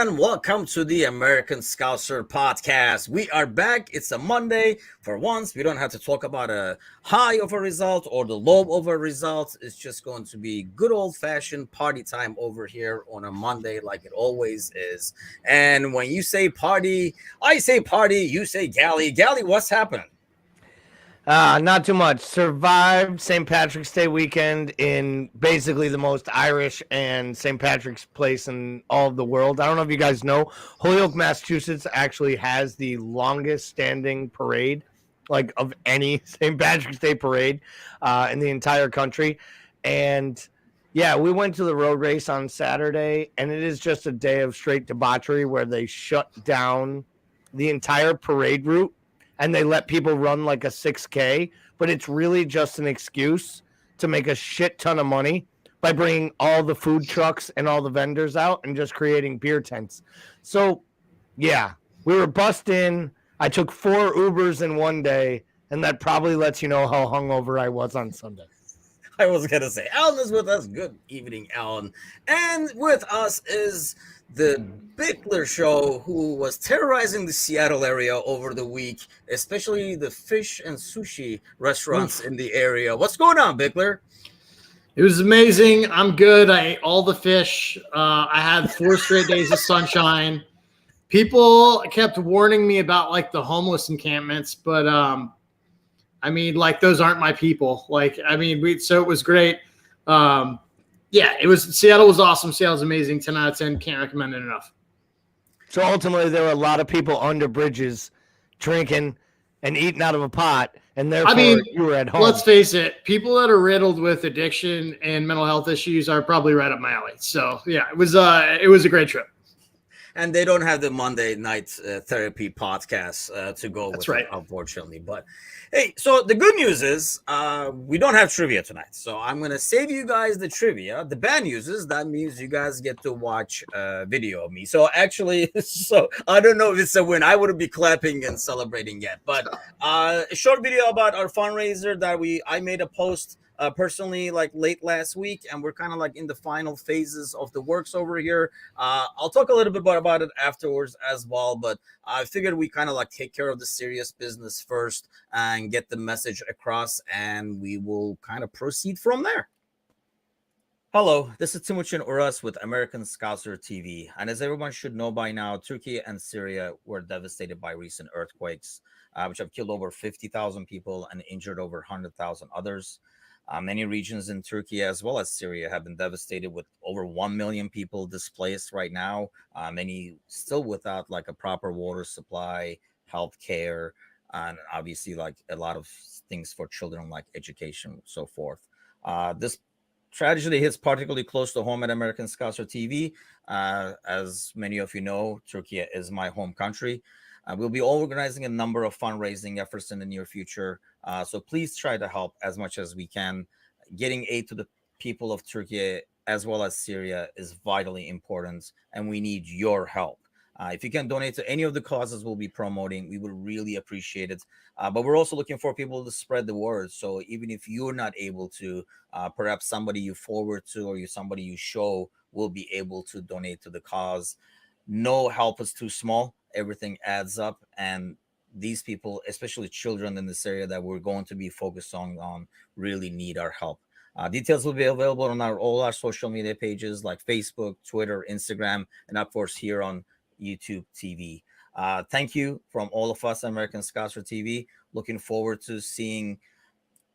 and welcome to the American Scouser podcast. We are back. It's a Monday. For once, we don't have to talk about a high of a result or the low of a result. It's just going to be good old-fashioned party time over here on a Monday like it always is. And when you say party, I say party, you say galley. Galley, what's happening? Not too much. Survived St. Patrick's Day weekend in basically the most Irish and St. Patrick's place in all of the world. I don't know if you guys know, Holyoke, Massachusetts actually has the longest standing parade, like of any St. Patrick's Day parade in the entire country. And yeah, we went to the road race on Saturday, and it is just a day of straight debauchery where they shut down the entire parade route and they let people run like a 6K, but it's really just an excuse to make a shit ton of money by bringing all the food trucks and all the vendors out and just creating beer tents. So, yeah, we were bussed in. I took 4 Ubers in one day, and that probably lets you know how hungover I was on Sunday. I was going to say, Alan is with us. Good evening, Alan. And with us is the Bickler Show, who was terrorizing the Seattle area over the week, especially the fish and sushi restaurants in the area. What's going on, Bickler? It was amazing. I'm good. I ate all the fish. I had 4 straight days of sunshine. People kept warning me about like the homeless encampments, but I mean, like those aren't my people. Like, I mean, so it was great. Yeah, Seattle was awesome. Seattle's amazing. 10 out of 10. Can't recommend it enough. So ultimately, there were a lot of people under bridges drinking and eating out of a pot, and therefore you were at home. Let's face it, people that are riddled with addiction and mental health issues are probably right up my alley. So yeah, it was a great trip. And they don't have the Monday night therapy podcast to go with. That's right. Unfortunately. But hey, so the good news is we don't have trivia tonight. So I'm going to save you guys the trivia. The bad news is that means you guys get to watch a video of me. So actually, so I don't know if it's a win. I wouldn't be clapping and celebrating yet. But a short video about our fundraiser that I made a post personally like late last week, and we're kind of like in the final phases of the works over here. I'll talk a little bit about it afterwards as well, but I figured we kind of like take care of the serious business first and get the message across, and we will kind of proceed from there. Hello, this is Timuchin Uras with AmericanScouser TV, and as everyone should know by now, Turkey and Syria were devastated by recent earthquakes, which have killed over 50,000 people and injured over 100,000 others. Many regions in Turkey as well as Syria have been devastated with over 1 million people displaced right now. Many still without like a proper water supply, health care, and obviously like a lot of things for children like education, so forth. This tragedy hits particularly close to home at AmericanScouser TV. As many of you know, Turkey is my home country. We'll be organizing a number of fundraising efforts in the near future. So please try to help as much as we can. Getting aid to the people of Turkey as well as Syria is vitally important, and we need your help. If you can donate to any of the causes we'll be promoting, we would really appreciate it. But we're also looking for people to spread the word. So even if you're not able to, perhaps somebody you forward to or somebody you show will be able to donate to the cause. No help is too small. Everything adds up, and these people, especially children in this area that we're going to be focused on really need our help. Details will be available on all our social media pages like Facebook, Twitter, Instagram, and of course here on YouTube TV. Thank you from all of us at AmericanScouser TV. Looking forward to seeing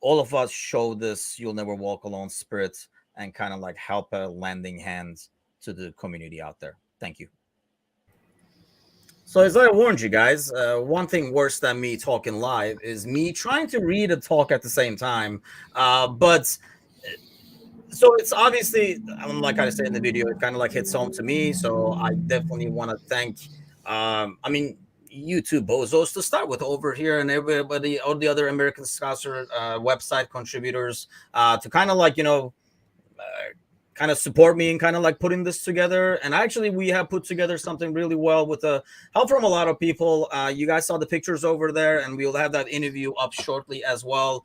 all of us show this You'll Never Walk Alone spirit and kind of like help a lending hand to the community out there. Thank you. So as I warned you guys, one thing worse than me talking live is me trying to read and talk at the same time. But so it's obviously, like I said in the video, it kind of like hits home to me. So I definitely want to thank, you two bozos to start with over here, and everybody, all the other American Scouser website contributors to kind of like, kind of support me in kind of like putting this together. And actually, we have put together something really well with the help from a lot of people. You guys saw the pictures over there, and we'll have that interview up shortly as well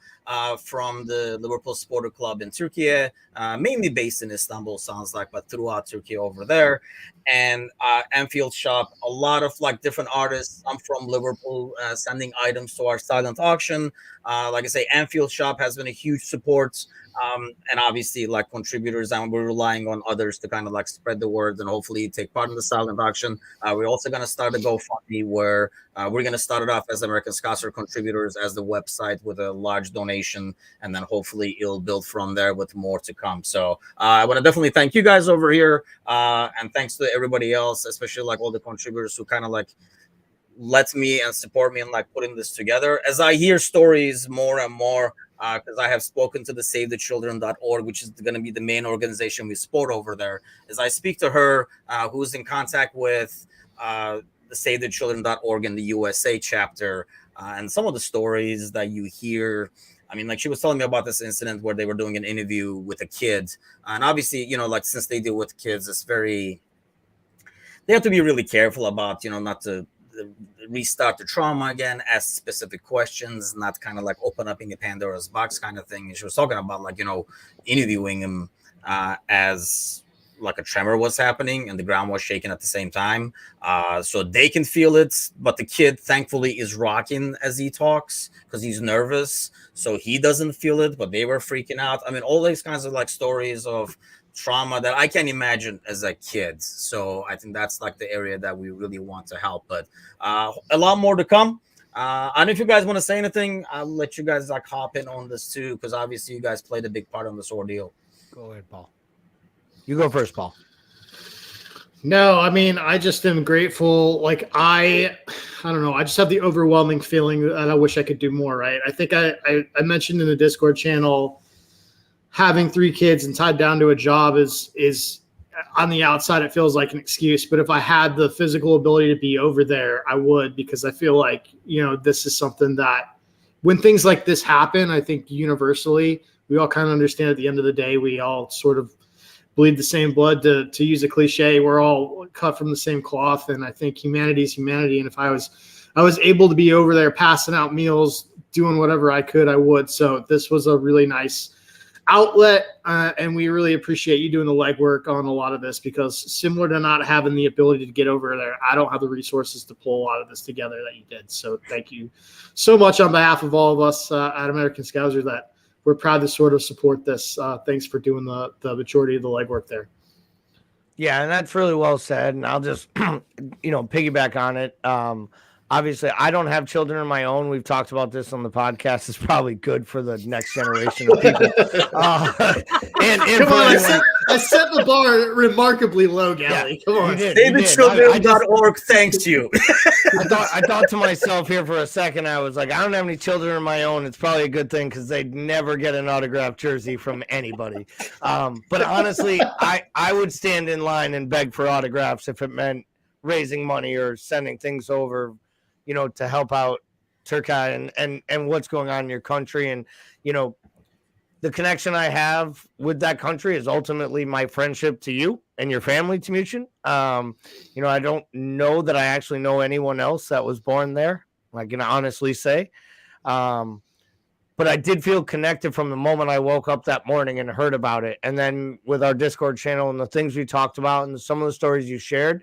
from the Liverpool Sporter Club in Turkey, mainly based in Istanbul, sounds like, but throughout Turkey over there. And Anfield Shop, a lot of like different artists, some from Liverpool, sending items to our silent auction. Like I say, Anfield Shop has been a huge support. And obviously like contributors, and we're relying on others to kind of like spread the word and hopefully take part in the silent auction. We're also going to start a GoFundMe where we're going to start it off as AmericanScouser contributors as the website with a large donation, and then hopefully it'll build from there with more to come. So I want to definitely thank you guys over here, and thanks to everybody else, especially like all the contributors who kind of like let me and support me in like putting this together. As I hear stories more and more, because I have spoken to the SaveTheChildren.org, which is going to be the main organization we support over there. As I speak to her, who's in contact with the SaveTheChildren.org in the USA chapter, and some of the stories that you hear. I mean, like she was telling me about this incident where they were doing an interview with a kid, and obviously, you know, like since they deal with kids, it's very, they have to be really careful about, you know, not to restart the trauma again, ask specific questions, not kind of like open up in the Pandora's box kind of thing. And she was talking about like, you know, interviewing him as like a tremor was happening and the ground was shaking at the same time. So they can feel it, but the kid thankfully is rocking as he talks because he's nervous. So he doesn't feel it, but they were freaking out. I mean, all these kinds of like stories of trauma that I can imagine as a kid. So I think that's like the area that we really want to help, but a lot more to come. I don't know if you guys want to say anything. I'll let you guys like hop in on this too, because obviously you guys played a big part on this ordeal. Go ahead, Paul. You go first, Paul. No, I mean, I just am grateful. Like I don't know. I just have the overwhelming feeling that I wish I could do more. Right. I think I mentioned in the Discord channel, having 3 kids and tied down to a job is on the outside, it feels like an excuse. But if I had the physical ability to be over there, I would, because I feel like, you know, this is something that when things like this happen, I think universally, we all kind of understand at the end of the day, we all sort of bleed the same blood, to use a cliche. We're all cut from the same cloth. And I think humanity is humanity. And if I was able to be over there passing out meals, doing whatever I could, I would. So this was a really nice outlet, and we really appreciate you doing the legwork on a lot of this, because similar to not having the ability to get over there, I don't have the resources to pull a lot of this together that you did. So thank you so much on behalf of all of us at American Scouser, that we're proud to sort of support this. Thanks for doing the majority of the legwork there. Yeah, and that's really well said. And I'll just, you know, piggyback on it. Obviously, I don't have children of my own. We've talked about this on the podcast. It's probably good for the next generation of people. And Come on, I set the bar remarkably low, Gally. Yeah, come on. SaveTheChildren.org thanks you. I thought to myself here for a second, I was like, I don't have any children of my own. It's probably a good thing because they'd never get an autographed jersey from anybody. But honestly, I would stand in line and beg for autographs if it meant raising money or sending things over, you know, to help out Turkey and what's going on in your country. And, you know, the connection I have with that country is ultimately my friendship to you and your family, Timuchin. You know, I don't know that I actually know anyone else that was born there, I can honestly say. But I did feel connected from the moment I woke up that morning and heard about it. And then with our Discord channel and the things we talked about and some of the stories you shared,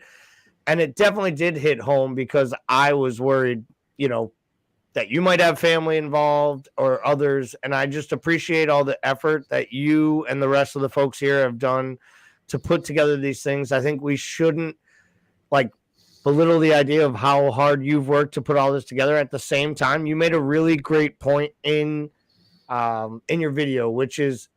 and it definitely did hit home because I was worried, you know, that you might have family involved or others. And I just appreciate all the effort that you and the rest of the folks here have done to put together these things. I think we shouldn't like belittle the idea of how hard you've worked to put all this together. At the same time, you made a really great point in your video, which is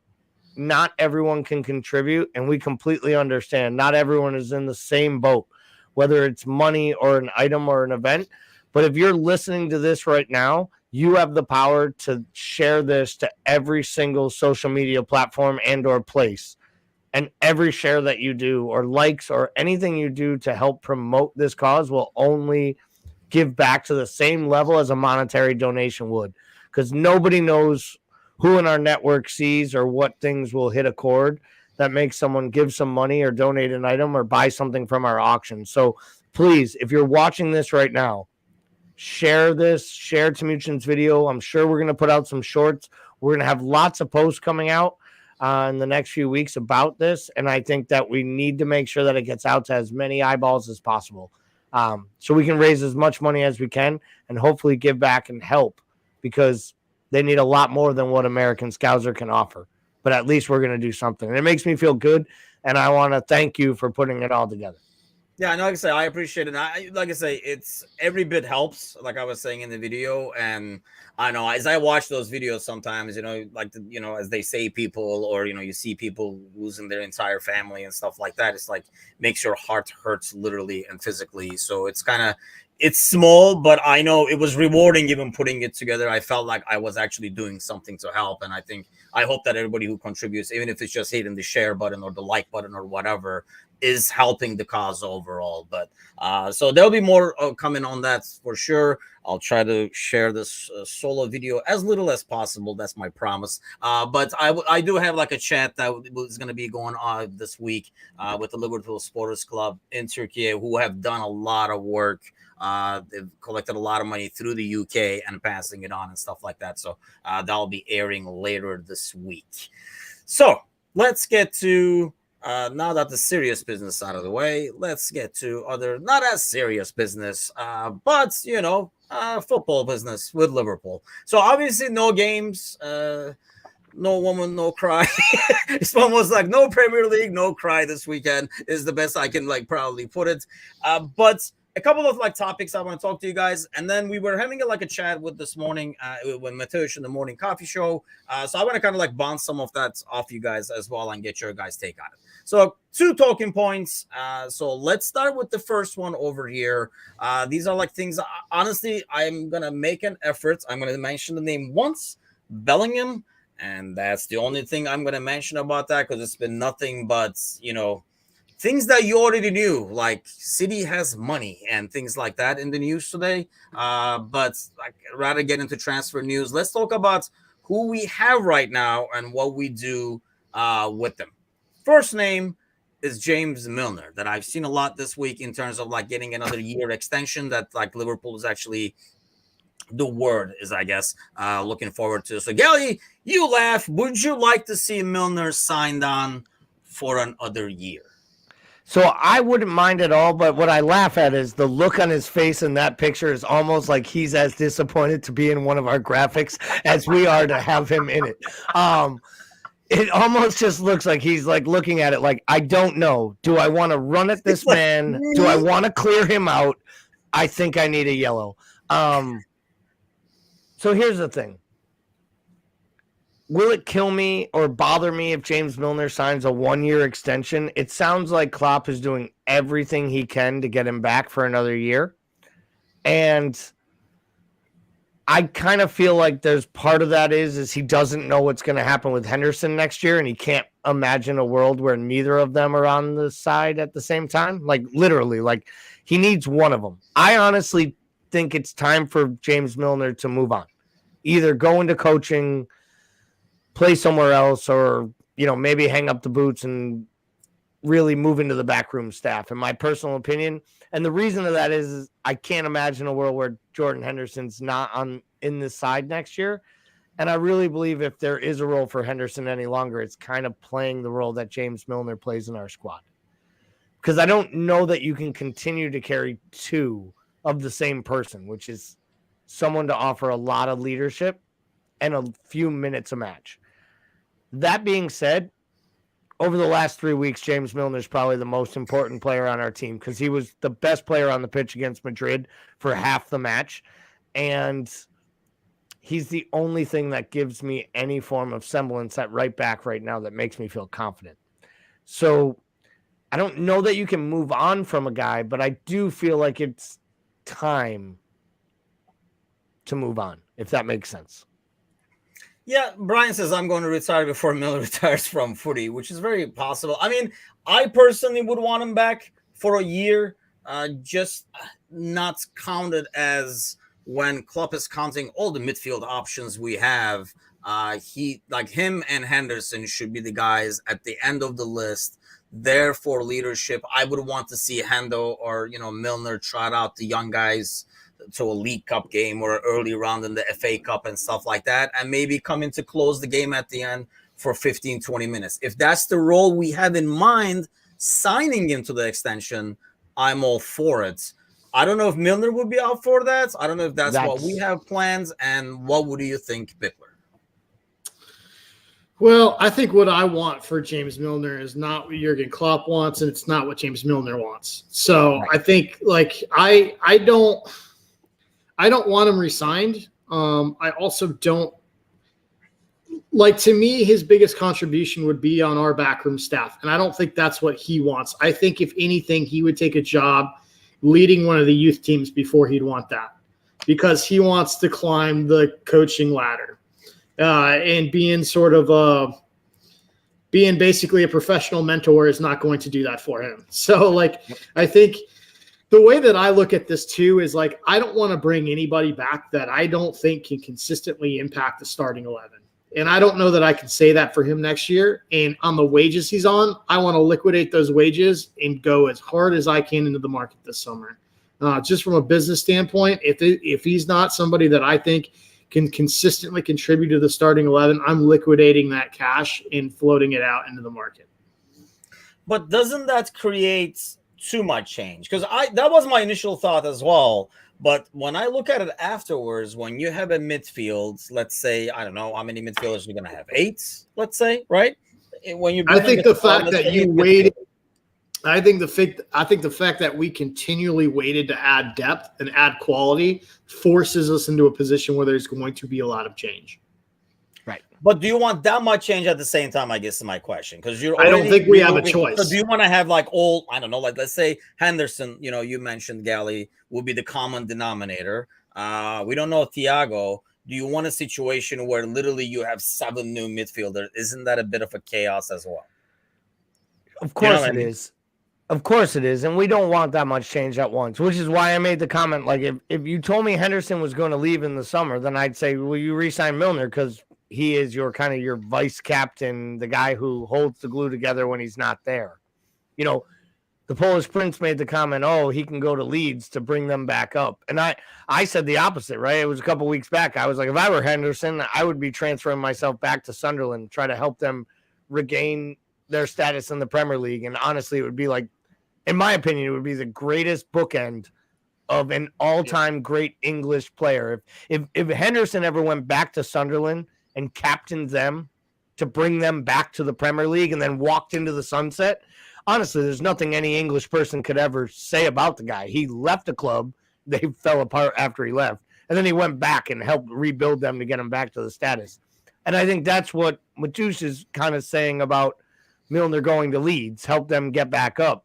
not everyone can contribute. And we completely understand not everyone is in the same boat, whether it's money or an item or an event. But if you're listening to this right now, you have the power to share this to every single social media platform and or place. And every share that you do or likes or anything you do to help promote this cause will only give back to the same level as a monetary donation would. Because nobody knows who in our network sees or what things will hit a chord that makes someone give some money or donate an item or buy something from our auction. So please, if you're watching this right now, share this, share Timuchin's video. I'm sure we're going to put out some shorts. We're going to have lots of posts coming out in the next few weeks about this. And I think that we need to make sure that it gets out to as many eyeballs as possible, so we can raise as much money as we can and hopefully give back and help, because they need a lot more than what AmericanScouser can offer. But at least we're going to do something. And it makes me feel good. And I want to thank you for putting it all together. Yeah, like I say, I appreciate it. Like I say, it's every bit helps, like I was saying in the video. And I know as I watch those videos sometimes, as they say people, or, you see people losing their entire family and stuff like that. It's like makes your heart hurts literally and physically. So it's small, but I know it was rewarding even putting it together. I felt like I was actually doing something to help. And I hope that everybody who contributes, even if it's just hitting the share button or the like button or whatever, is helping the cause overall. But so there'll be more coming on that for sure. I'll try to share this solo video as little as possible. That's my promise. But I do have like a chat that was going to be going on this week with the Liverpool Supporters Club in Turkey, who have done a lot of work. They've collected a lot of money through the UK and passing it on and stuff like that. So that'll be airing later this week. So let's get to now that the serious business out of the way, let's get to other not as serious business, but football business with Liverpool. So obviously no games, no woman, no cry. It's almost like no Premier League, no cry this weekend is the best I can probably put it. But a couple of topics I want to talk to you guys, and then we were having a chat with this morning with Mateusz in the morning coffee show. So I want to kind of bounce some of that off you guys as well and get your guys' take on it. So 2 talking points. So let's start with the first one over here. These are things. Honestly, I'm gonna make an effort. I'm gonna mention the name once, Bellingham, and that's the only thing I'm gonna mention about that, because it's been nothing but things that you already knew, like City has money and things like that in the news today. But I'd rather get into transfer news. Let's talk about who we have right now and what we do with them. First name is James Milner, that I've seen a lot this week in terms of getting another year extension that Liverpool is actually the word is, I guess, looking forward to. So Gally, you laugh. Would you like to see Milner signed on for another year? So I wouldn't mind at all, but what I laugh at is the look on his face in that picture is almost like he's as disappointed to be in one of our graphics as we are to have him in it. It almost just looks like he's looking at it like, I don't know. Do I want to run at this man? Do I want to clear him out? I think I need a yellow. So here's the thing. Will it kill me or bother me if James Milner signs a 1-year extension? It sounds like Klopp is doing everything he can to get him back for another year. And I kind of feel like there's part of that is he doesn't know what's going to happen with Henderson next year, and he can't imagine a world where neither of them are on the side at the same time. Literally, he needs one of them. I honestly think it's time for James Milner to move on. Either go into coaching, play somewhere else, or maybe hang up the boots and really move into the backroom staff, in my personal opinion. And the reason of that is I can't imagine a world where Jordan Henderson's not in this side next year. And I really believe if there is a role for Henderson any longer, it's kind of playing the role that James Milner plays in our squad. Because I don't know that you can continue to carry 2 of the same person, which is someone to offer a lot of leadership and a few minutes a match. That being said, over the last 3 weeks, James Milner is probably the most important player on our team, because he was the best player on the pitch against Madrid for half the match. And he's the only thing that gives me any form of semblance at right back right now that makes me feel confident. So I don't know that you can move on from a guy, but I do feel like it's time to move on, if that makes sense. Yeah, Brian says I'm going to retire before Miller retires from footy, which is very possible. I mean, I personally would want him back for a year, just not counted as when Klopp is counting all the midfield options we have. He like him and Henderson should be the guys at the end of the list there for leadership. I would want to see Hendo or Milner trot out the young guys to a League Cup game or an early round in the FA Cup and stuff like that, and maybe come in to close the game at the end for 15-20 minutes. If that's the role we have in mind signing into the extension, I'm all for it. I don't know if Milner would be out for that. I don't know if that's what we have plans. And what would you think, Bickler? Well, I think what I want for James Milner is not what Jurgen Klopp wants, and it's not what James Milner wants. So right. I think I don't want him re-signed. I also don't to me, his biggest contribution would be on our backroom staff. And I don't think that's what he wants. I think if anything, he would take a job leading one of the youth teams before he'd want that, because he wants to climb the coaching ladder and being basically a professional mentor is not going to do that for him. So I think the way that I look at this too is I don't want to bring anybody back that I don't think can consistently impact the starting 11. And I don't know that I can say that for him next year. And on the wages he's on, I want to liquidate those wages and go as hard as I can into the market this summer. Just from a business standpoint, if he's not somebody that I think can consistently contribute to the starting 11, I'm liquidating that cash and floating it out into the market. But doesn't that create too much change? Because that was my initial thought as well. But when I look at it afterwards, when you have a midfield, let's say, I don't know how many midfielders you're going to have, 8, let's say, right? I think the fact that you waited, I think the fact that we continually waited to add depth and add quality forces us into a position where there's going to be a lot of change. Right. But do you want that much change at the same time, I guess is my question. Because I don't think we have a choice. So do you want to have I don't know, let's say Henderson, you mentioned Gally will be the common denominator. We don't know Thiago. Do you want a situation where literally you have 7 new midfielders? Isn't that a bit of a chaos as well? Of course it is. Of course it is. And we don't want that much change at once, which is why I made the comment. If you told me Henderson was going to leave in the summer, then I'd say, will you re-sign Milner? Because he is your vice captain, the guy who holds the glue together when he's not there. The Polish Prince made the comment, he can go to Leeds to bring them back up. And I said the opposite, right? It was a couple weeks back. I was like, if I were Henderson, I would be transferring myself back to Sunderland, try to help them regain their status in the Premier League. And honestly, it would be in my opinion, it would be the greatest bookend of an all-time great English player. If Henderson ever went back to Sunderland and captained them to bring them back to the Premier League and then walked into the sunset, honestly, there's nothing any English person could ever say about the guy. He left the club. They fell apart after he left. And then he went back and helped rebuild them to get them back to the status. And I think that's what Mateusz is kind of saying about Milner going to Leeds, help them get back up.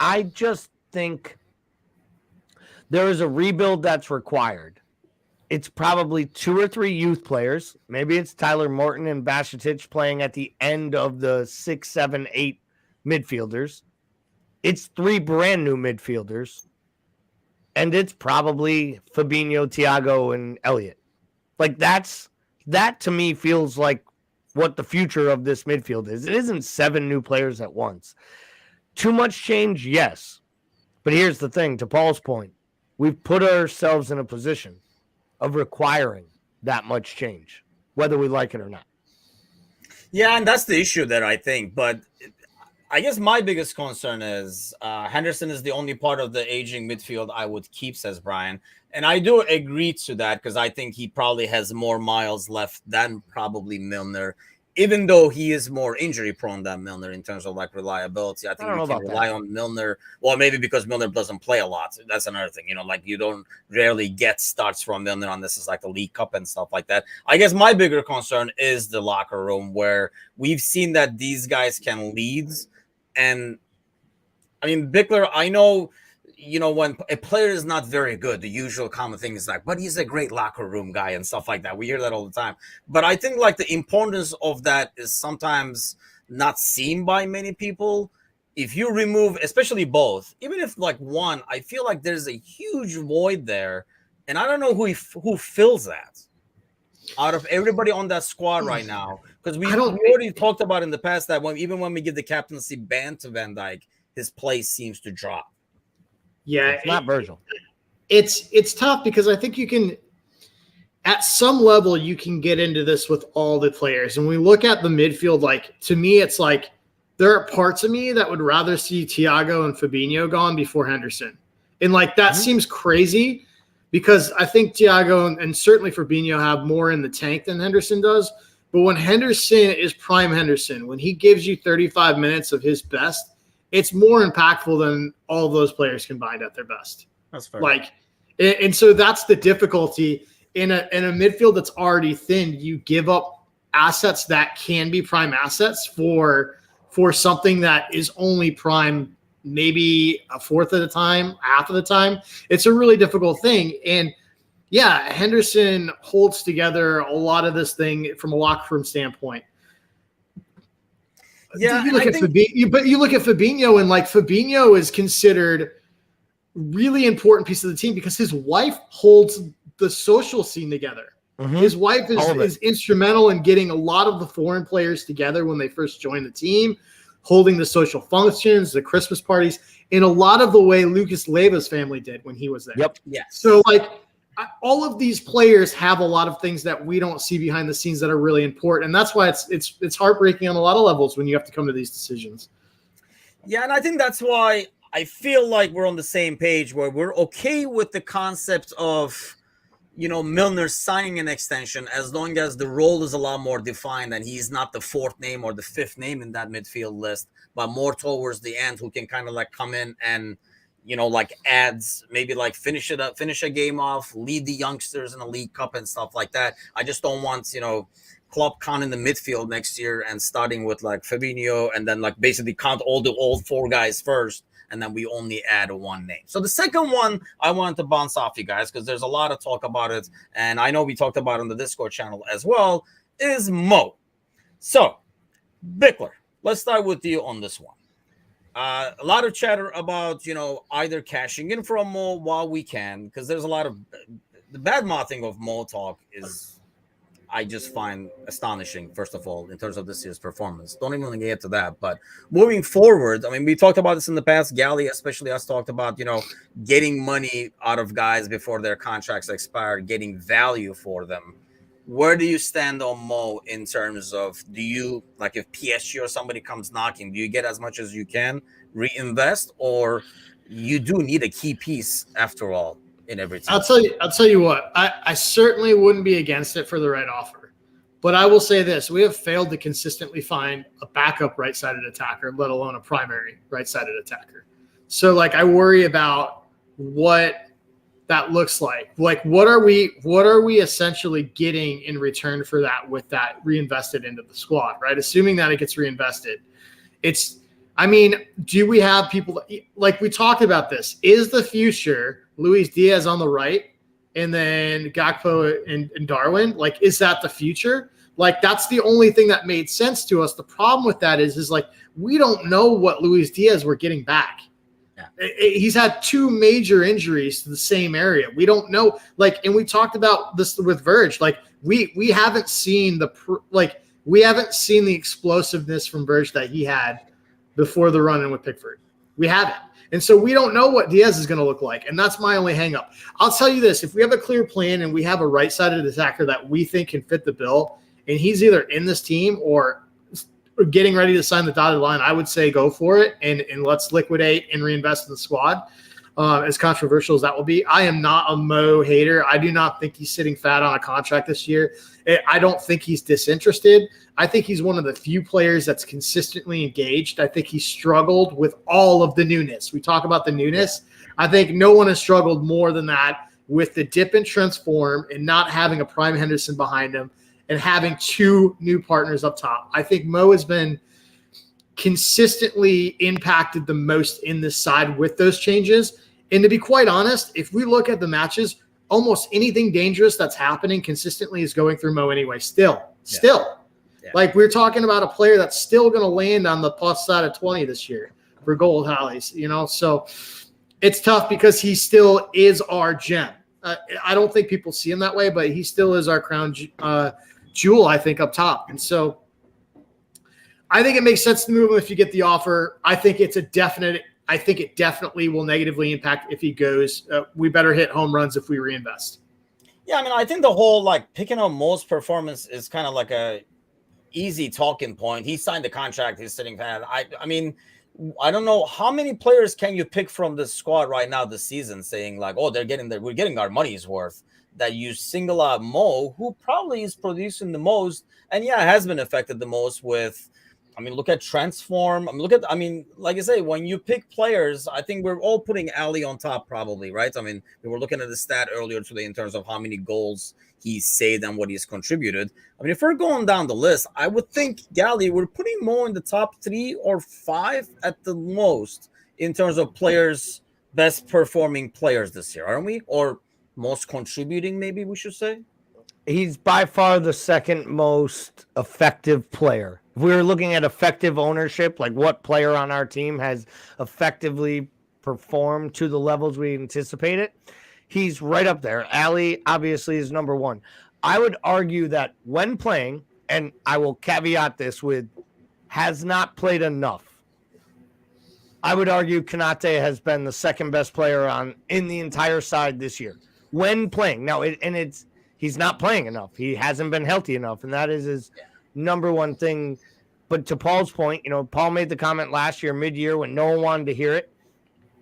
I just think there is a rebuild that's required. It's probably 2 or 3 youth players. Maybe it's Tyler Morton and Bajcetic playing at the end of the 6, 7, 8 midfielders. It's 3 brand new midfielders. And it's probably Fabinho, Thiago, and Elliott. That to me feels like what the future of this midfield is. It isn't 7 new players at once. Too much change, yes. But here's the thing, to Paul's point, we've put ourselves in a position of requiring that much change, whether we like it or not. Yeah, and that's the issue there, I think. But I guess my biggest concern is Henderson is the only part of the aging midfield I would keep, says Brian. And I do agree to that because I think he probably has more miles left than probably Milner, even though he is more injury prone than Milner in terms of reliability. I think we can rely on Milner. Well, maybe because Milner doesn't play a lot. That's another thing. You don't rarely get starts from Milner unless it's the League Cup and stuff like that. I guess my bigger concern is the locker room, where we've seen that these guys can lead. And I mean, Bickler, I know, when a player is not very good, the usual common thing is but he's a great locker room guy and stuff like that. We hear that all the time. But I think the importance of that is sometimes not seen by many people. If you remove, especially both, even if one, I feel there's a huge void there. And I don't know who fills that. out of everybody on that squad right now? Because we don't- already talked about in the past that even when we give the captaincy ban to Van Dijk, his place seems to drop. Yeah, It's not Virgil. It's tough because I think you can, at some level, you can get into this with all the players. And we look at the midfield, like, to me, it's like there are parts of me that would rather see Thiago and Fabinho gone before Henderson. And like that seems crazy because I think Thiago and certainly Fabinho have more in the tank than Henderson does. But when Henderson is prime Henderson, when he gives you 35 minutes of his best, it's more impactful than all those players combined at their best. That's fair. Like, and so that's the difficulty in a midfield that's already thin. You give up assets that can be prime assets for something that is only prime maybe a fourth of the time, half of the time. It's a really difficult thing. And yeah, Henderson holds together a lot of this thing from a locker room standpoint. Yeah, you look at Fabinho, and like Fabinho is considered really important piece of the team because his wife holds the social scene together. Mm-hmm. His wife is instrumental in getting a lot of the foreign players together when they first joined the team, holding the social functions, the Christmas parties, in a lot of the way Lucas Leiva's family did when he was there. Yep. Yes. So like all of these players have a lot of things that we don't see behind the scenes that are really important. And that's why it's heartbreaking on a lot of levels when you have to come to these decisions. Yeah, and I think that's why I feel like we're on the same page where we're okay with the concept of, Milner signing an extension as long as the role is a lot more defined and he's not the fourth name or the fifth name in that midfield list, but more towards the end who can kind of like come in and, like adds, maybe like finish a game off, lead the youngsters in a League Cup and stuff like that. I just don't want, Klopp counting the midfield next year and starting with like Fabinho and then like basically count all the old four guys first. And then we only add one name. So the second one I wanted to bounce off you guys because there's a lot of talk about it. And I know we talked about it on the Discord channel as well, is Mo. So, Bickler, let's start with you on this one. A lot of chatter about, either cashing in from Mo while we can, because there's a lot of the bad mouthing of Mo talk is I just find astonishing, first of all, in terms of this year's performance. Don't even get to that. But moving forward, I mean, we talked about this in the past. Gally, especially us, talked about, getting money out of guys before their contracts expire, getting value for them. Where do you stand on Mo in terms of, do you, like if PSG or somebody comes knocking, do you get as much as you can, reinvest, or you do need a key piece after all? In every team. I'll tell you what, I certainly wouldn't be against it for the right offer. But I will say this, we have failed to consistently find a backup right-sided attacker, let alone a primary right-sided attacker. So like I worry about what that looks like. Like what are we essentially getting in return for that with that reinvested into the squad, right? Assuming that it gets reinvested. Do we have people like we talked about this? Is the future Luis Diaz on the right and then Gakpo and Darwin? Like, is that the future? Like, that's the only thing that made sense to us. The problem with that is like, we don't know what Luis Diaz we're getting back. Yeah. He's had two major injuries to the same area. We don't know. Like, and we talked about this with Verge. Like, we haven't seen we haven't seen the explosiveness from Verge that he had before the run-in with Pickford. We haven't. And so we don't know what Diaz is going to look like. And that's my only hang-up. I'll tell you this. If we have a clear plan and we have a right-sided attacker that we think can fit the bill, and he's either in this team or getting ready to sign the dotted line, I would say go for it and let's liquidate and reinvest in the squad. As controversial as that will be, I am not a Mo hater. I do not think he's sitting fat on a contract this year. I don't think he's disinterested. I think he's one of the few players that's consistently engaged. I think he struggled with all of the newness. We talk about the newness. I think no one has struggled more than that with the dip and transform and not having a prime Henderson behind him and having two new partners up top. I think Mo has been consistently impacted the most in this side with those changes. And to be quite honest, if we look at the matches, almost anything dangerous that's happening consistently is going through Mo anyway. Still. Yeah. Like we're talking about a player that's still going to land on the plus side of 20 this year for goal tallies, So it's tough because he still is our gem. I don't think people see him that way, but he still is our crown jewel, I think, up top. And so I think it makes sense to move him if you get the offer. I think it's a definite. I think it definitely will negatively impact if he goes. We better hit home runs if we reinvest. Yeah, I mean, I think the whole like picking up Mo's performance is kind of like a easy talking point. He signed the contract. He's sitting fan. I mean, I don't know how many players can you pick from the squad right now this season saying like, oh, we're getting our money's worth. That you single out Mo, who probably is producing the most, and has been affected the most with. I mean, look at Transform. I mean, like I say, when you pick players, I think we're all putting Ali on top probably, right? I mean, we were looking at the stat earlier today in terms of how many goals he's saved and what he's contributed. I mean, if we're going down the list, I would think, Gally, we're putting Mo in the top 3 or 5 at the most in terms of players, best performing players this year, aren't we? Or most contributing, maybe we should say? He's by far the second most effective player. If we were looking at effective ownership, like what player on our team has effectively performed to the levels we anticipated, he's right up there. Ali obviously is number 1. I would argue that when playing, and I will caveat this with has not played enough, I would argue Konate has been the second best player in the entire side this year. When playing. Now, he's not playing enough. He hasn't been healthy enough, and that is his number one thing. But to Paul's point, Paul made the comment last year, mid-year, when no one wanted to hear it.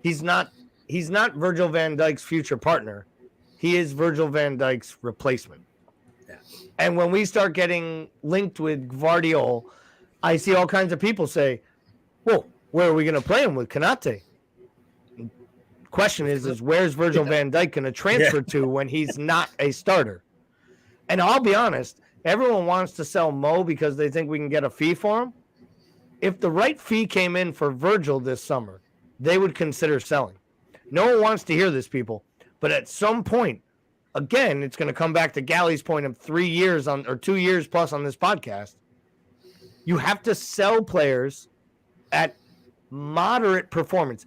He's not Virgil van Dijk's future partner. He is Virgil van Dijk's replacement. Yeah. And when we start getting linked with Gvardiol, I see all kinds of people say, well, where are we going to play him with Konate? Question is where's Virgil van Dijk going to transfer to when he's not a starter? And I'll be honest, everyone wants to sell Mo because they think we can get a fee for him. If the right fee came in for Virgil this summer, they would consider selling. No one wants to hear this, people. But at some point, again, it's going to come back to Gally's point of 3 years or 2 years plus on this podcast. You have to sell players at moderate performance.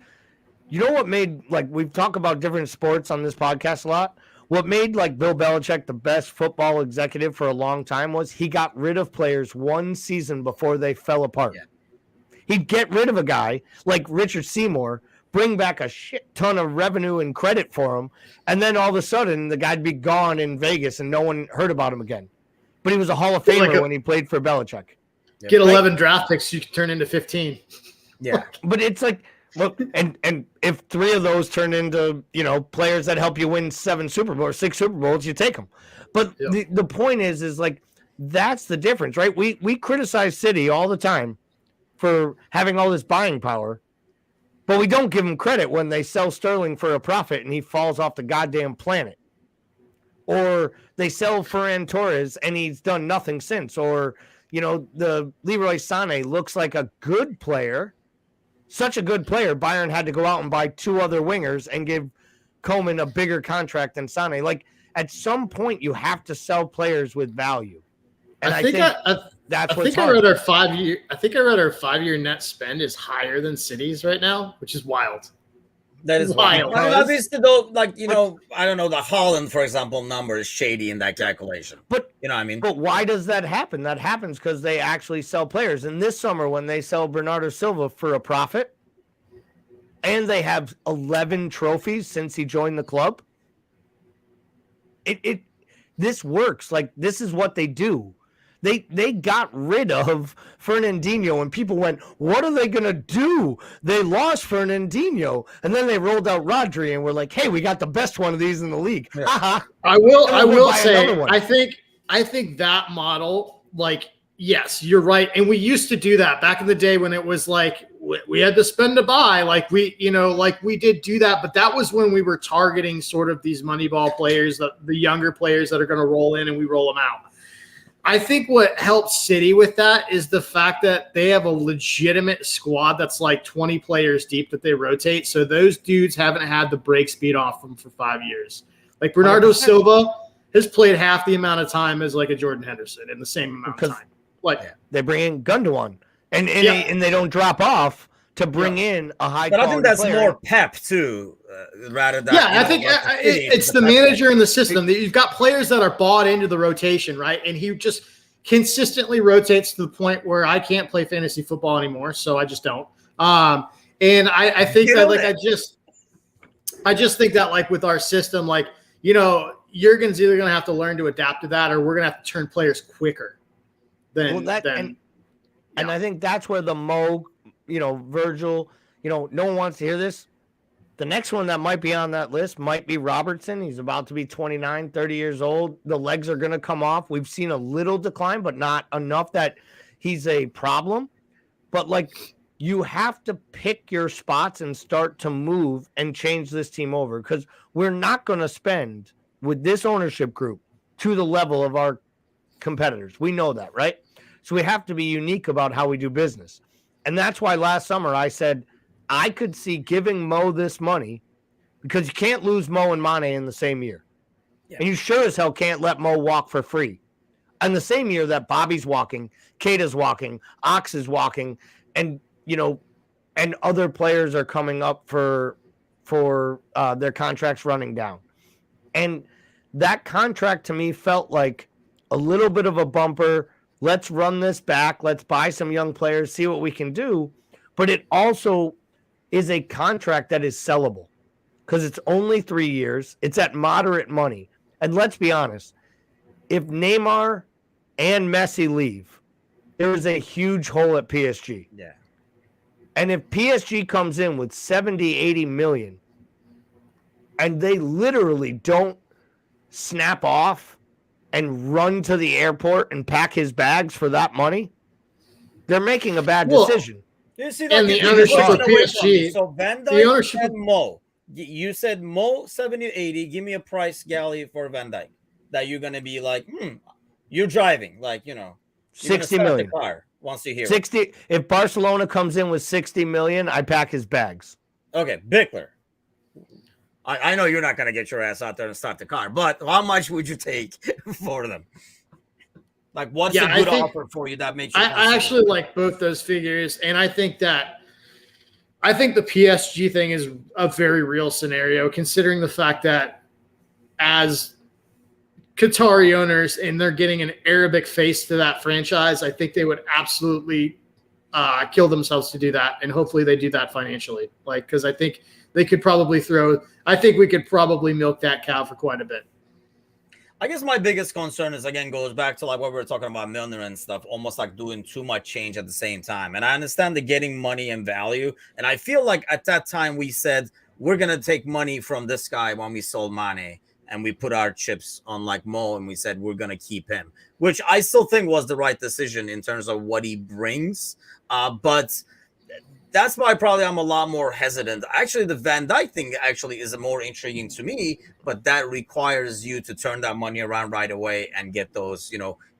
You know what made, like, we've talked about different sports on this podcast a lot. What made, like, Bill Belichick the best football executive for a long time was he got rid of players one season before they fell apart. Yeah. He'd get rid of a guy like Richard Seymour, bring back a shit ton of revenue and credit for him, and then all of a sudden the guy'd be gone in Vegas and no one heard about him again. But he was a Hall of Famer when he played for Belichick. Get 11 draft picks, you can turn into 15. Yeah. But it's like, look, and if 3 of those turn into, players that help you win 7 Super Bowls or 6 Super Bowls, you take them. But the point is like, that's the difference, right? We criticize City all the time for having all this buying power, but we don't give them credit when they sell Sterling for a profit and he falls off the goddamn planet. Or they sell Ferran Torres and he's done nothing since. Or, the Leroy Sané looks like a good player, such a good player, Bayern had to go out and buy 2 other wingers and give Koeman a bigger contract than Sané. Like, at some point, you have to sell players with value. And I think that's what's hard. I think I read our 5-year net spend is higher than City's right now, which is wild. That is wild. I mean, obviously, though, like, I don't know, the Holland, for example, number is shady in that calculation. But, what I mean? But why does that happen? That happens because they actually sell players. And this summer, when they sell Bernardo Silva for a profit, and they have 11 trophies since he joined the club, this works. Like, this is what they do. They got rid of Fernandinho, and people went, what are they going to do? They lost Fernandinho, and then they rolled out Rodri, and we're like, hey, we got the best one of these in the league. Yeah. I will say, I think that model, like, yes, you're right. And we used to do that back in the day when it was like we had to spend to buy, like we did do that. But that was when we were targeting sort of these Moneyball players, the younger players that are going to roll in and we roll them out. I think what helps City with that is the fact that they have a legitimate squad that's like 20 players deep that they rotate. So those dudes haven't had the break speed off them for 5 years. Like Bernardo Silva has played half the amount of time as like a Jordan Henderson in the same amount of time. Like they bring in Gundogan and they don't drop off to bring in a high. But I think that's player. more Pep too. rather than I think it's the manager and the system. You've got players that are bought into the rotation, right? And he just consistently rotates to the point where I can't play fantasy football anymore, so I just don't. And I think that I just think that like with our system, like Jurgen's either going to have to learn to adapt to that, or we're going to have to turn players quicker. And I think that's where the Mo, Virgil, no one wants to hear this. The next one that might be on that list might be Robertson. He's about to be 29, 30 years old. The legs are going to come off. We've seen a little decline, but not enough that he's a problem. But you have to pick your spots and start to move and change this team over, because we're not going to spend with this ownership group to the level of our competitors. We know that, right? So we have to be unique about how we do business. And that's why last summer I said I could see giving Mo this money, because you can't lose Mo and Mane in the same year. Yeah. And you sure as hell can't let Mo walk for free. And the same year that Bobby's walking, Keita's walking, Ox is walking, and and other players are coming up for their contracts running down. And that contract to me felt like a little bit of a bumper. Let's run this back. Let's buy some young players, see what we can do. But it also is a contract that is sellable, because it's only 3 years. It's at moderate money. And let's be honest, if Neymar and Messi leave, there is a huge hole at PSG. Yeah. And if PSG comes in with 70, 80 million, and they literally don't snap off and run to the airport and pack his bags for that money, they're making a bad decision. You see that? And the ownership of PSG. So Van Dijk said Mo. You said Mo 70, 80. Give me a price, Gally, for Van Dijk. That you're going to be like, you're driving. 60 million. The car once you hear 60. It. If Barcelona comes in with 60 million, I pack his bags. Okay, Bickler. I know you're not going to get your ass out there and start the car, but how much would you take for them? What's a good offer for you that makes you I actually like both those figures, and I think the PSG thing is a very real scenario, considering the fact that as Qatari owners and they're getting an Arabic face to that franchise, I think they would absolutely kill themselves to do that, and hopefully they do that financially. Because I think they could probably we could probably milk that cow for quite a bit. I guess my biggest concern is, again, goes back to what we were talking about Milner and stuff, almost doing too much change at the same time. And I understand the getting money and value. And I feel like at that time we said, we're going to take money from this guy when we sold Mane, and we put our chips on Mo, and we said, we're going to keep him, which I still think was the right decision in terms of what he brings. But that's why probably I'm a lot more hesitant. Actually, the Van Dijk thing actually is more intriguing to me, but that requires you to turn that money around right away and get those,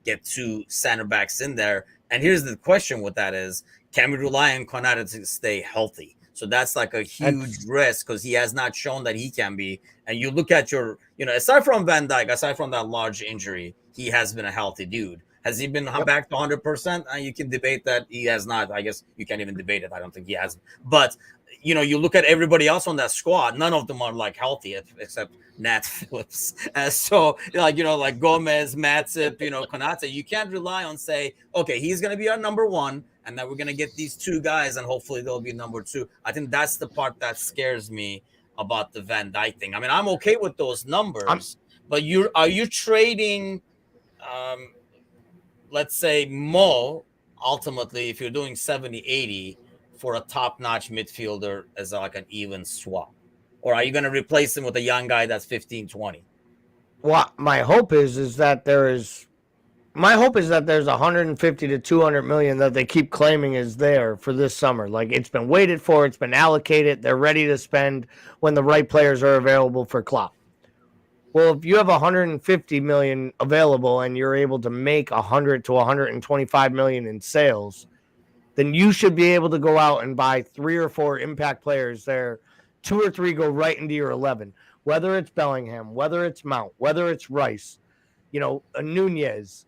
get 2 center backs in there. And here's the question with that is, can we rely on Konate to stay healthy? So that's a huge risk, because he has not shown that he can be. And you look at aside from Van Dijk, aside from that large injury, he has been a healthy dude. Has he been back to 100%? You can debate that. He has not. I guess you can't even debate it. I don't think he has. But, you look at everybody else on that squad, none of them are healthy except Nat Phillips. So, Gomez, Matip, Konate. You can't rely on okay, he's going to be our number 1, and then we're going to get these 2 guys, and hopefully they'll be number 2. I think that's the part that scares me about the Van Dijk thing. I mean, I'm okay with those numbers, but are you trading let's say Mo, ultimately, if you're doing 70, 80 for a top-notch midfielder as an even swap? Or are you going to replace him with a young guy that's 15, 20? Well, my hope is that there's 150 to 200 million that they keep claiming is there for this summer. It's been waited for, it's been allocated, they're ready to spend when the right players are available for Klopp. Well, if you have 150 million available and you're able to make 100 to 125 million in sales, then you should be able to go out and buy 3 or 4 impact players there. 2 or 3 go right into your 11, whether it's Bellingham, whether it's Mount, whether it's Rice, a Nunez.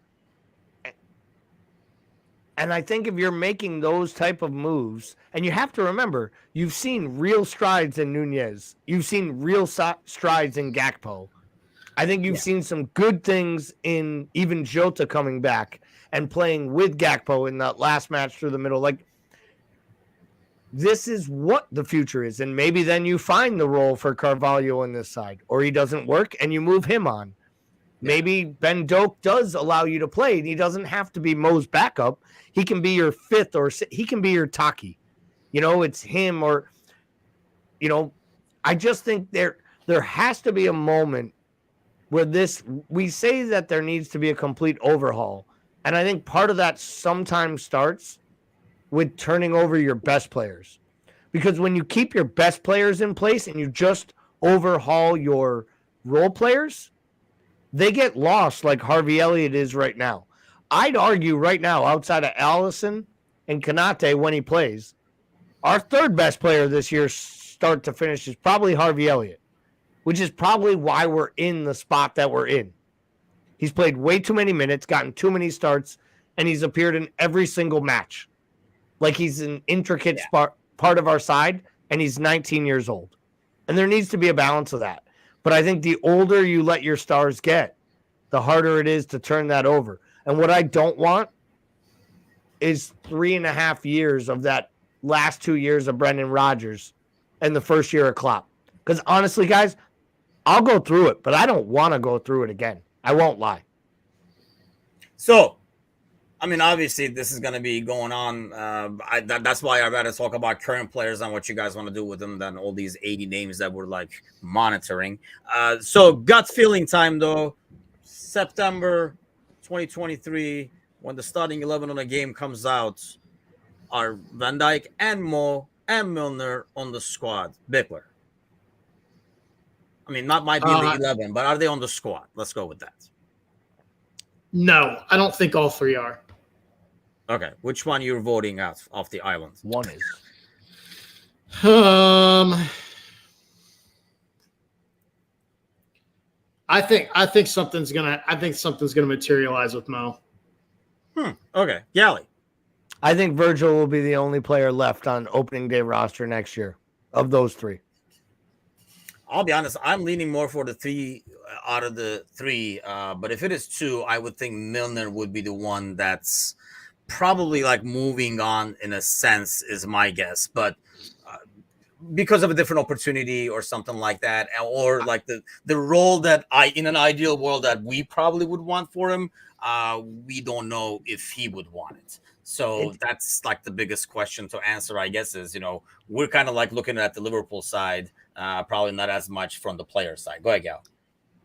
And I think if you're making those type of moves, and you have to remember, you've seen real strides in Nunez. You've seen real strides in Gakpo. I think you've seen some good things in even Jota coming back and playing with Gakpo in that last match through the middle. Like, this is what the future is. And maybe then you find the role for Carvalho on this side, or he doesn't work and you move him on. Maybe Ben Doak does allow you to play. He doesn't have to be Mo's backup. He can be your fifth, or he can be your Taki. It's him, or, I just think there has to be a moment where we say that there needs to be a complete overhaul. And I think part of that sometimes starts with turning over your best players. Because when you keep your best players in place and you just overhaul your role players, they get lost like Harvey Elliott is right now. I'd argue right now, outside of Allison and Konate when he plays, our third best player this year, start to finish, is probably Harvey Elliott, which is probably why we're in the spot that we're in. He's played way too many minutes, gotten too many starts, and he's appeared in every single match. Like he's an intricate part of our side, and he's 19 years old. And there needs to be a balance of that. But I think the older you let your stars get, the harder it is to turn that over. And what I don't want is 3.5 years of that last 2 years of Brendan Rodgers and the first year of Klopp. Because honestly, guys, I'll go through it, but I don't want to go through it again. I won't lie. So, I mean, obviously, this is going to be going on. That's why I'd rather talk about current players and what you guys want to do with them than all these 80 names that we're like monitoring. So, gut feeling time, though. September 2023, when the starting 11 on the game comes out, are Van Dijk and Mo and Milner on the squad? Bickler. I mean, might be the 11, but are they on the squad? Let's go with that. No, I don't think all three are. Okay, which one you're voting out off the island? One is. I think something's gonna materialize with Mo. Okay, Gally. I think Virgil will be the only player left on opening day roster next year of those three. I'll be honest, I'm leaning more for the 3 out of the 3. But if it is 2, I would think Milner would be the one that's probably like moving on in a sense, is my guess. But because of a different opportunity or something like that, or like the role that in an ideal world that we probably would want for him, we don't know if he would want it. So that's like the biggest question to answer, I guess, is, we're kind of like looking at the Liverpool side, probably not as much from the player side. Go ahead, Gal.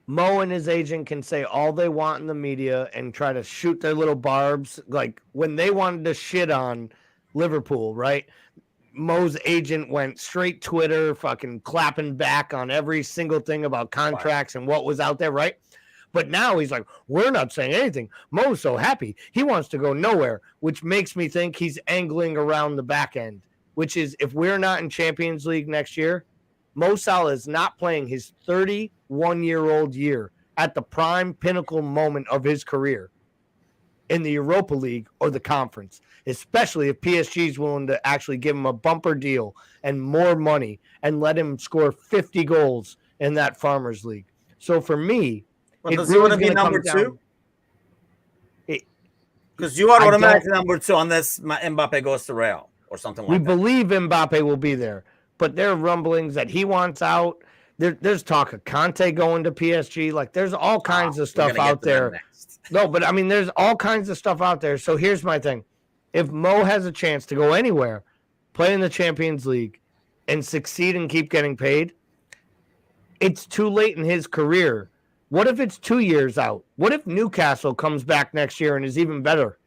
Mo and his agent can say all they want in the media and try to shoot their little barbs. Like when they wanted to shit on Liverpool, right? Mo's agent went straight Twitter, fucking clapping back on every single thing about contracts and what was out there, right? But now he's like, we're not saying anything. Mo's so happy. He wants to go nowhere, which makes me think he's angling around the back end, which is if we're not in Champions League next year, Mo Salah is not playing his 31-year-old year at the prime pinnacle moment of his career in the Europa League or the conference, especially if PSG is willing to actually give him a bumper deal and more money and let him score 50 goals in that Farmers League. So for me, does he want to be number 2? Because you are automatically number 2 unless Mbappe goes to Real or something like that. We believe Mbappe will be there, but there are rumblings that he wants out. There's talk of Conte going to PSG. Like there's all kinds of stuff out there. No, but I mean, there's all kinds of stuff out there. So here's my thing. If Mo has a chance to go anywhere, play in the Champions League, and succeed and keep getting paid, it's too late in his career. What if it's 2 years out? What if Newcastle comes back next year and is even better?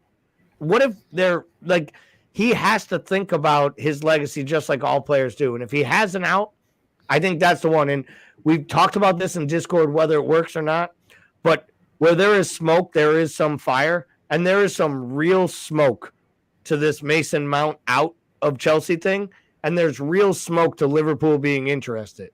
What if they're like, he has to think about his legacy just like all players do. And if he has an out, I think that's the one. And we've talked about this in Discord, whether it works or not. But where there is smoke, there is some fire. And there is some real smoke to this Mason Mount out of Chelsea thing. And there's real smoke to Liverpool being interested.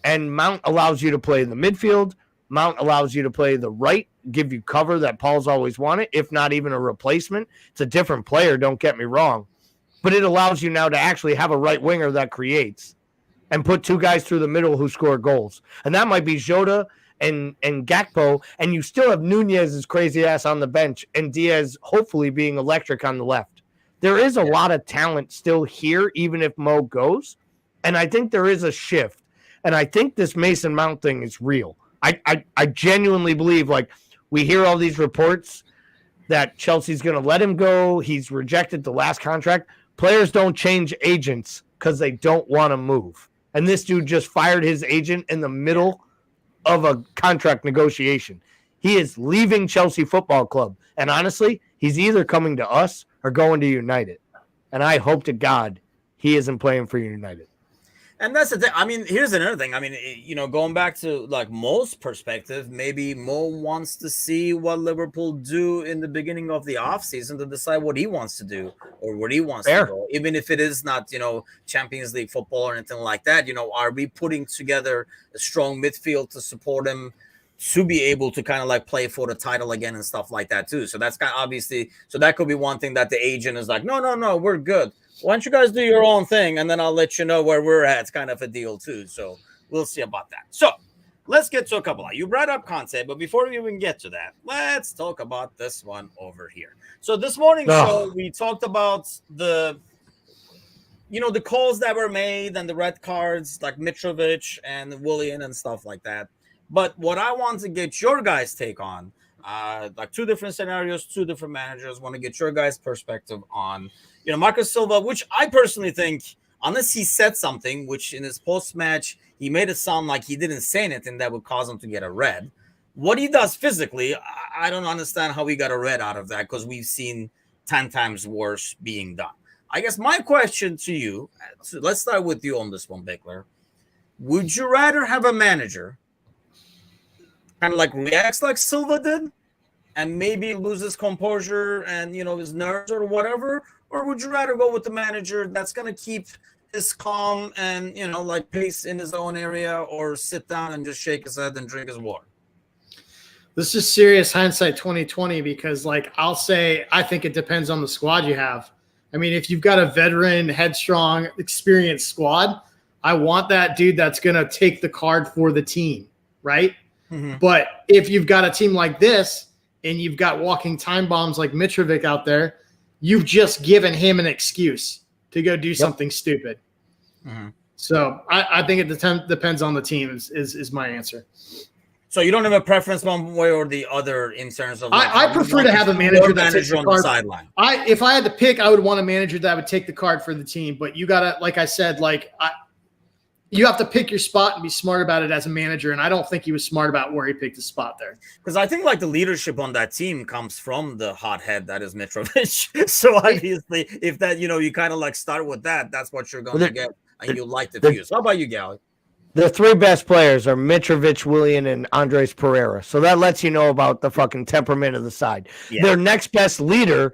And Mount allows you to play in the midfield, Mount allows you to play the right, give you cover that Paul's always wanted, if not even a replacement. It's a different player, don't get me wrong. But it allows you now to actually have a right winger that creates and put two guys through the middle who score goals. And that might be Jota and Gakpo, and you still have Nunez's crazy ass on the bench and Diaz hopefully being electric on the left. There is a lot of talent still here, even if Mo goes. And I think there is a shift. And I think this Mason Mount thing is real. I genuinely believe, like, we hear all these reports that Chelsea's going to let him go. He's rejected the last contract. Players don't change agents because they don't want to move. And this dude just fired his agent in the middle of a contract negotiation. He is leaving Chelsea Football Club. And honestly, he's either coming to us or going to United. And I hope to God he isn't playing for United. And that's the thing. I mean, here's another thing. I mean, you know, going back to like Mo's perspective, maybe Mo wants to see what Liverpool do in the beginning of the offseason to decide what he wants to do or where he wants to go. Even if it is not, you know, Champions League football or anything like that, you know, are we putting together a strong midfield to support him to be able to kind of like play for the title again and stuff like that too? So that's kind of obviously, so that could be one thing that the agent is like, no, we're good. Why don't you guys do your own thing, and then I'll let you know where we're at. It's kind of a deal, too. So we'll see about that. So let's get to a couple. You brought up Conte, but before we even get to that, let's talk about this one over here. So this morning's show, we talked about the calls that were made and the red cards, like Mitrovic and Willian and stuff like that. But what I want to get your guys' take on, like two different scenarios, two different managers, want to get your guys' perspective on, you know, Marco Silva, which I personally think, unless he said something, which in his post-match, he made it sound like he didn't say anything that would cause him to get a red. What he does physically, I don't understand how he got a red out of that, because we've seen 10 times worse being done. I guess my question to you, so let's start with you on this one, Bickler. Would you rather have a manager kind of like reacts like Silva did and maybe loses composure and, you know, his nerves or whatever? Or would you rather go with the manager that's going to keep his calm and, you know, like pace in his own area, or sit down and just shake his head and drink his water? This is serious hindsight 2020, because, like, I'll say I think it depends on the squad you have. I mean, if you've got a veteran, headstrong, experienced squad, I want that dude that's going to take the card for the team, right? Mm-hmm. But if you've got a team like this and you've got walking time bombs like Mitrovic out there, you've just given him an excuse to go do something stupid. Mm-hmm. So I think it depends on the team is my answer. So you don't have a preference one way or the other in terms of like, I prefer to have a manager that takes the on card. The sideline. If I had to pick, I would want a manager that would take the card for the team. But you gotta, like I said, you have to pick your spot and be smart about it as a manager. And I don't think he was smart about where he picked his spot there. Because I think like the leadership on that team comes from the hothead that is Mitrovic. So obviously, if that, you know, you kind of like start with that, that's what you're going to get, and you like the fuse. How about you, Gally? The three best players are Mitrovic, Willian, and Andres Pereira. So that lets you know about the fucking temperament of the side. Yeah. Their next best leader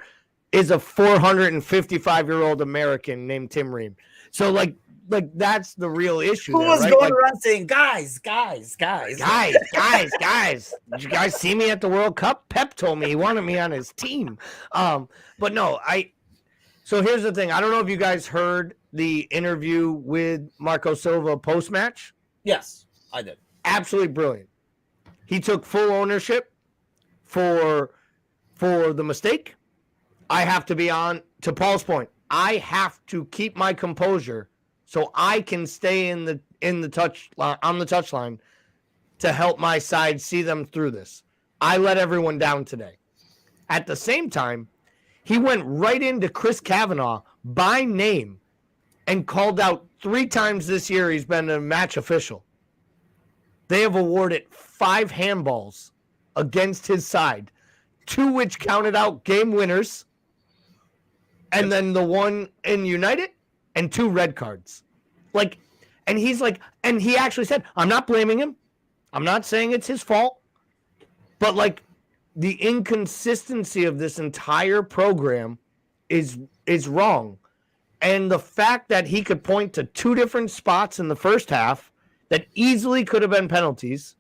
is a 455-year-old American named Tim Ream. So like that's the real issue. Who there, was right? going around saying, guys. Did you guys see me at the World Cup? Pep told me he wanted me on his team. But no, so here's the thing. I don't know if you guys heard the interview with Marco Silva post-match. Yes, I did. Absolutely brilliant. He took full ownership for the mistake. I have to be on, to Paul's point, I have to keep my composure so I can stay on the touchline to help my side see them through this. I let everyone down today. At the same time, he went right into Chris Kavanagh by name and called out 3 times this year he's been a match official. They have awarded 5 handballs against his side, 2 which counted out game winners, and then the one in United, and 2 red cards. And he actually said, I'm not blaming him. I'm not saying it's his fault. But the inconsistency of this entire program is wrong. And the fact that he could point to 2 different spots in the first half that easily could have been penalties,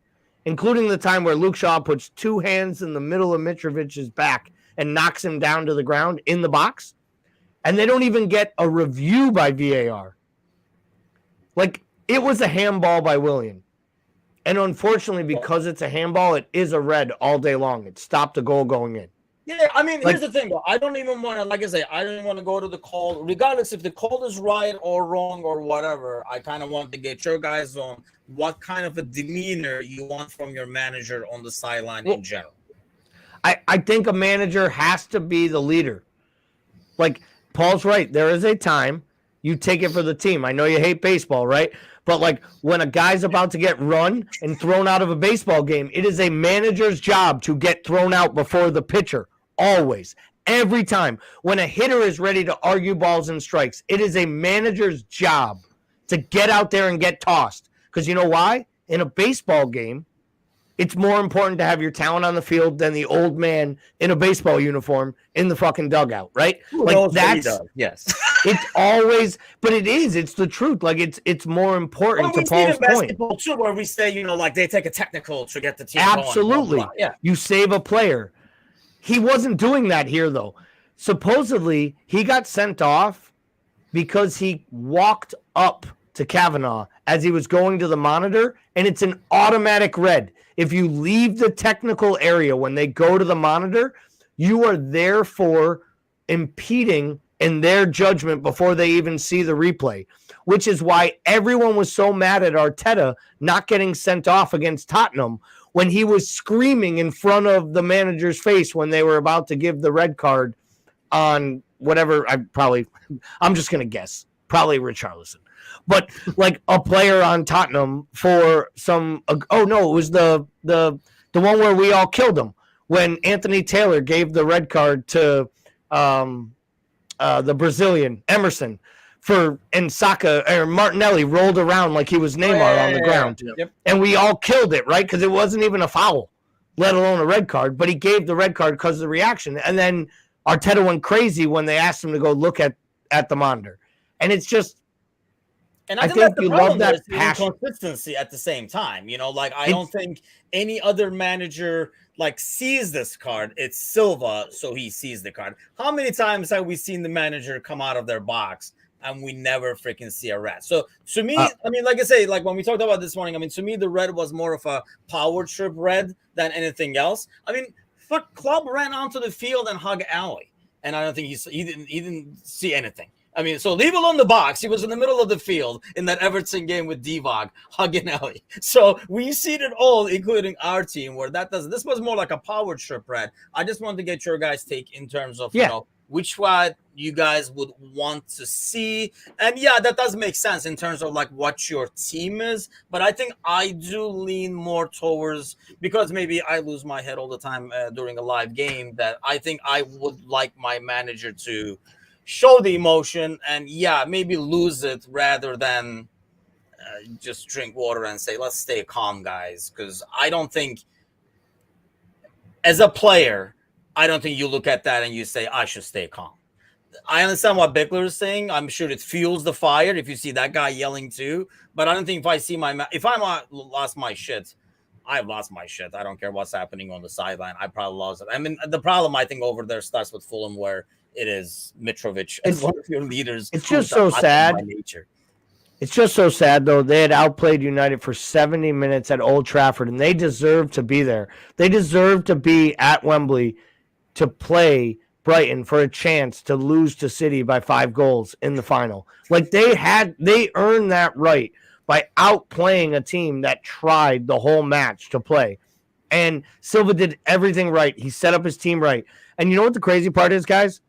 including the time where Luke Shaw puts 2 hands in the middle of Mitrovic's back and knocks him down to the ground in the box, and they don't even get a review by VAR. Like, it was a handball by Willian. And unfortunately, because it's a handball, it is a red all day long. It stopped the goal going in. Yeah, I mean, here's the thing, though. I don't even want to, like I say, I don't even want to go to the call. Regardless if the call is right or wrong or whatever, I kind of want to get your guys on what kind of a demeanor you want from your manager on the sideline in general. I think a manager has to be the leader. Like, Paul's right. There is a time you take it for the team. I know you hate baseball, right? But, like, when a guy's about to get run and thrown out of a baseball game, it is a manager's job to get thrown out before the pitcher. Always. Every time. When a hitter is ready to argue balls and strikes, it is a manager's job to get out there and get tossed. Because you know why? In a baseball game, it's more important to have your talent on the field than the old man in a baseball uniform in the fucking dugout, right? Like, that's, yes. It's always, but it is. It's the truth. Like, it's more important to Paul's point. Too, where we say, like they take a technical to get the team Absolutely. going. Yeah. You save a player. He wasn't doing that here, though. Supposedly, he got sent off because he walked up to Kavanaugh as he was going to the monitor, and it's an automatic red. If you leave the technical area when they go to the monitor, you are therefore impeding in their judgment before they even see the replay, which is why everyone was so mad at Arteta not getting sent off against Tottenham when he was screaming in front of the manager's face when they were about to give the red card on whatever. I'm just going to guess, probably Richarlison. But like a player on Tottenham for some, it was the one where we all killed him when Anthony Taylor gave the red card to the Brazilian Emerson and Saka or Martinelli rolled around like he was Neymar on the ground. Yep. And we all killed it, right? Because it wasn't even a foul, let alone a red card. But he gave the red card because of the reaction. And then Arteta went crazy when they asked him to go look at the monitor. And it's just, and I think you love that passion. Consistency at the same time. I don't think any other manager sees this card. It's Silva, so he sees the card. How many times have we seen the manager come out of their box and we never freaking see a red? So to me, like I say, like when we talked about this morning, to me the red was more of a power trip red than anything else. Klopp ran onto the field and hugged Ali, and I don't think he didn't see anything. So leave alone the box. He was in the middle of the field in that Everton game with Divock, hugging Ellie. So we see it all, including our team, where this was more like a power trip red. I just wanted to get your guys' take in terms of, which one you guys would want to see. And that does make sense in terms of what your team is. But I think I do lean more towards, because maybe I lose my head all the time during a live game, that I think I would like my manager to show the emotion and maybe lose it rather than just drink water and say, let's stay calm, guys. Because I don't think, as a player, I don't think you look at that and you say, I should stay calm. I understand what Bickler is saying. I'm sure it fuels the fire if you see that guy yelling too. But I don't think if I see if I lost my shit, I've lost my shit. I don't care what's happening on the sideline. I probably lost it. The problem I think over there starts with Fulham, where it is Mitrovic as one of your leaders. It's just so sad. It's just so sad, though. They had outplayed United for 70 minutes at Old Trafford, and they deserve to be there. They deserve to be at Wembley to play Brighton for a chance to lose to City by 5 goals in the final. They earned that right by outplaying a team that tried the whole match to play. And Silva did everything right. He set up his team right. And you know what the crazy part is, guys?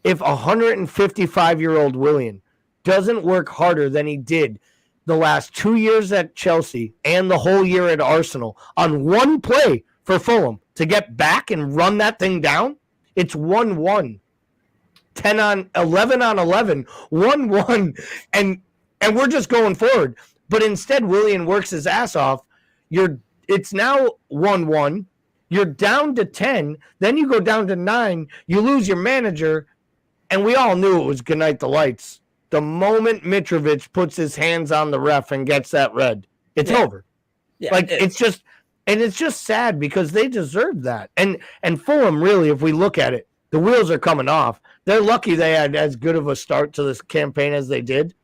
If 155-year-old Willian doesn't work harder than he did the last 2 years at Chelsea and the whole year at Arsenal on one play for Fulham to get back and run that thing down, it's 1-1. 11 on 11, 1-1, and we're just going forward. But instead, Willian works his ass off. It's now 1-1. You're down to 10. Then you go down to 9. You lose your manager. And we all knew it was good night the lights. The moment Mitrovic puts his hands on the ref and gets that red, it's over. Yeah, it's just, And it's just sad because they deserve that. And Fulham, really, if we look at it, the wheels are coming off. They're lucky they had as good of a start to this campaign as they did,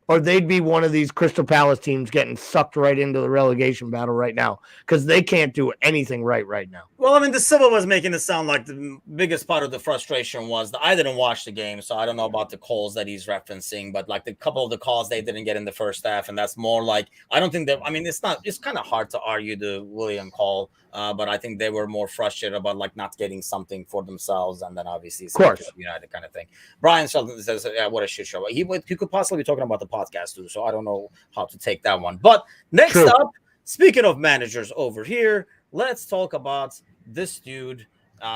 or they'd be one of these Crystal Palace teams getting sucked right into the relegation battle right now because they can't do anything right now. Well, I mean, the Silva was making it sound like the biggest part of the frustration was that I didn't watch the game, so I don't know about the calls that he's referencing, but like the couple of the calls they didn't get in the first half, and that's more like, I don't think that, I mean, it's kind of hard to argue the Willian call, but I think they were more frustrated about like not getting something for themselves, and then obviously of course United kind of thing. Brian Shelton says, yeah, what a shit show. He could possibly be talking about the podcast too, so I don't know how to take that one. But next up, speaking of managers over here, let's talk about this dude,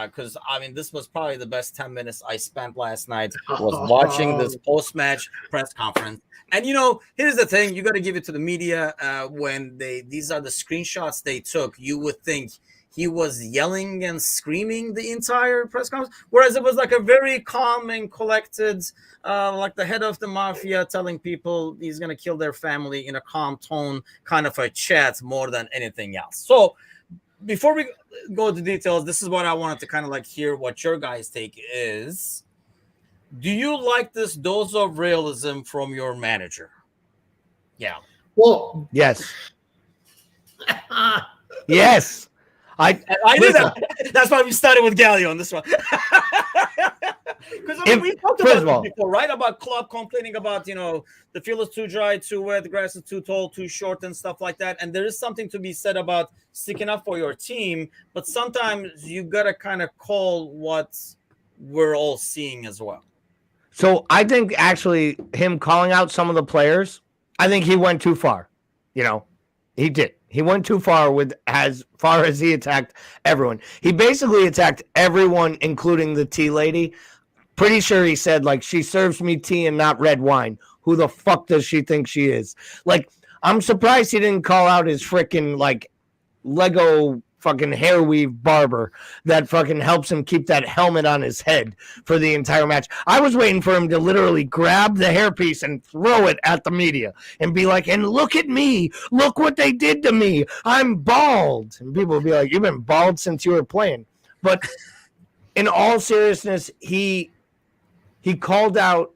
because I mean, this was probably the best 10 minutes I spent last night was watching this post-match press conference. And here's the thing: you got to give it to the media. When these are the screenshots they took, you would think he was yelling and screaming the entire press conference, whereas it was like a very calm and collected, like the head of the mafia telling people he's gonna kill their family in a calm tone, kind of a chat more than anything else. So before we go to details, this is what I wanted to kind of like hear what your guys' take is. Do you like this dose of realism from your manager? Yeah. Well, yes. Yes. I knew that. That's why we started with Gallio on this one. Because we talked about this before, right? About Klopp complaining about, the field is too dry, too wet, the grass is too tall, too short, and stuff like that. And there is something to be said about sticking up for your team, but sometimes you gotta kind of call what we're all seeing as well. So I think actually him calling out some of the players, I think he went too far. He did. He went too far with as far as he attacked everyone. He basically attacked everyone, including the tea lady. Pretty sure he said, like, she serves me tea and not red wine. Who the fuck does she think she is? Like, I'm surprised he didn't call out his freaking, like, Lego fucking hair weave barber that fucking helps him keep that helmet on his head for the entire match. I was waiting for him to literally grab the hairpiece and throw it at the media and be like, and look at me. Look what they did to me. I'm bald. And people would be like, you've been bald since you were playing. But in all seriousness, he called out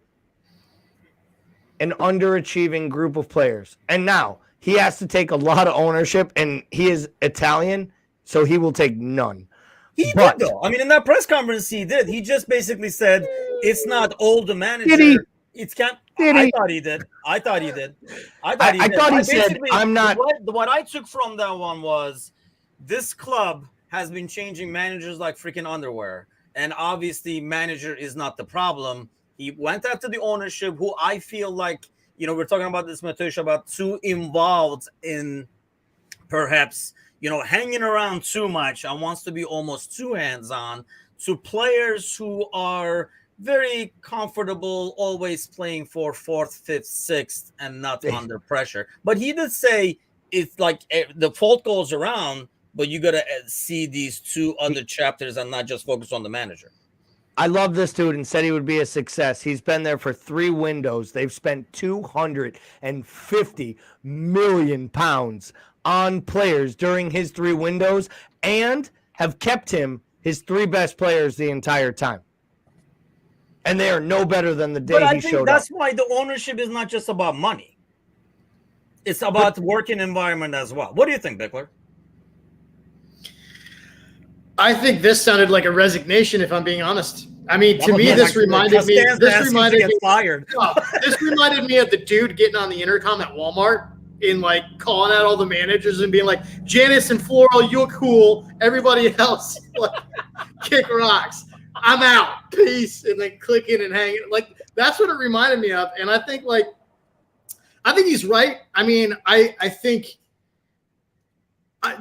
an underachieving group of players. And now he has to take a lot of ownership, and he is Italian, so he will take none. He did, though. I mean, in that press conference, he did. He just basically said, it's not all the manager. Did he? It's can't. Did I he? thought he did. I thought he did. I thought he said, I'm not. What I took from that one was this club has been changing managers like freaking underwear. And obviously, manager is not the problem. He went after the ownership, who I feel like, we're talking about this, Mateusz, about too involved in perhaps, hanging around too much and wants to be almost too hands-on, to players who are very comfortable always playing for 4th, 5th, 6th and not under pressure. But he did say it's like the fault goes around, but you got to see these two other chapters and not just focus on the manager. I love this dude and said he would be a success. He's been there for 3 windows. They've spent £250 million on players during his 3 windows and have kept him his 3 best players the entire time. And they are no better than the day he showed up. That's why the ownership is not just about money. It's about working environment as well. What do you think, Bickler? I think this sounded like a resignation, if I'm being honest. I mean, to me, this reminded me. This reminded me of the dude getting on the intercom at Walmart and like calling out all the managers and being like, "Janice and Floral, you're cool. Everybody else, like, kick rocks. I'm out. Peace." And then clicking and hanging. Like that's what it reminded me of. And I think he's right. I mean, I think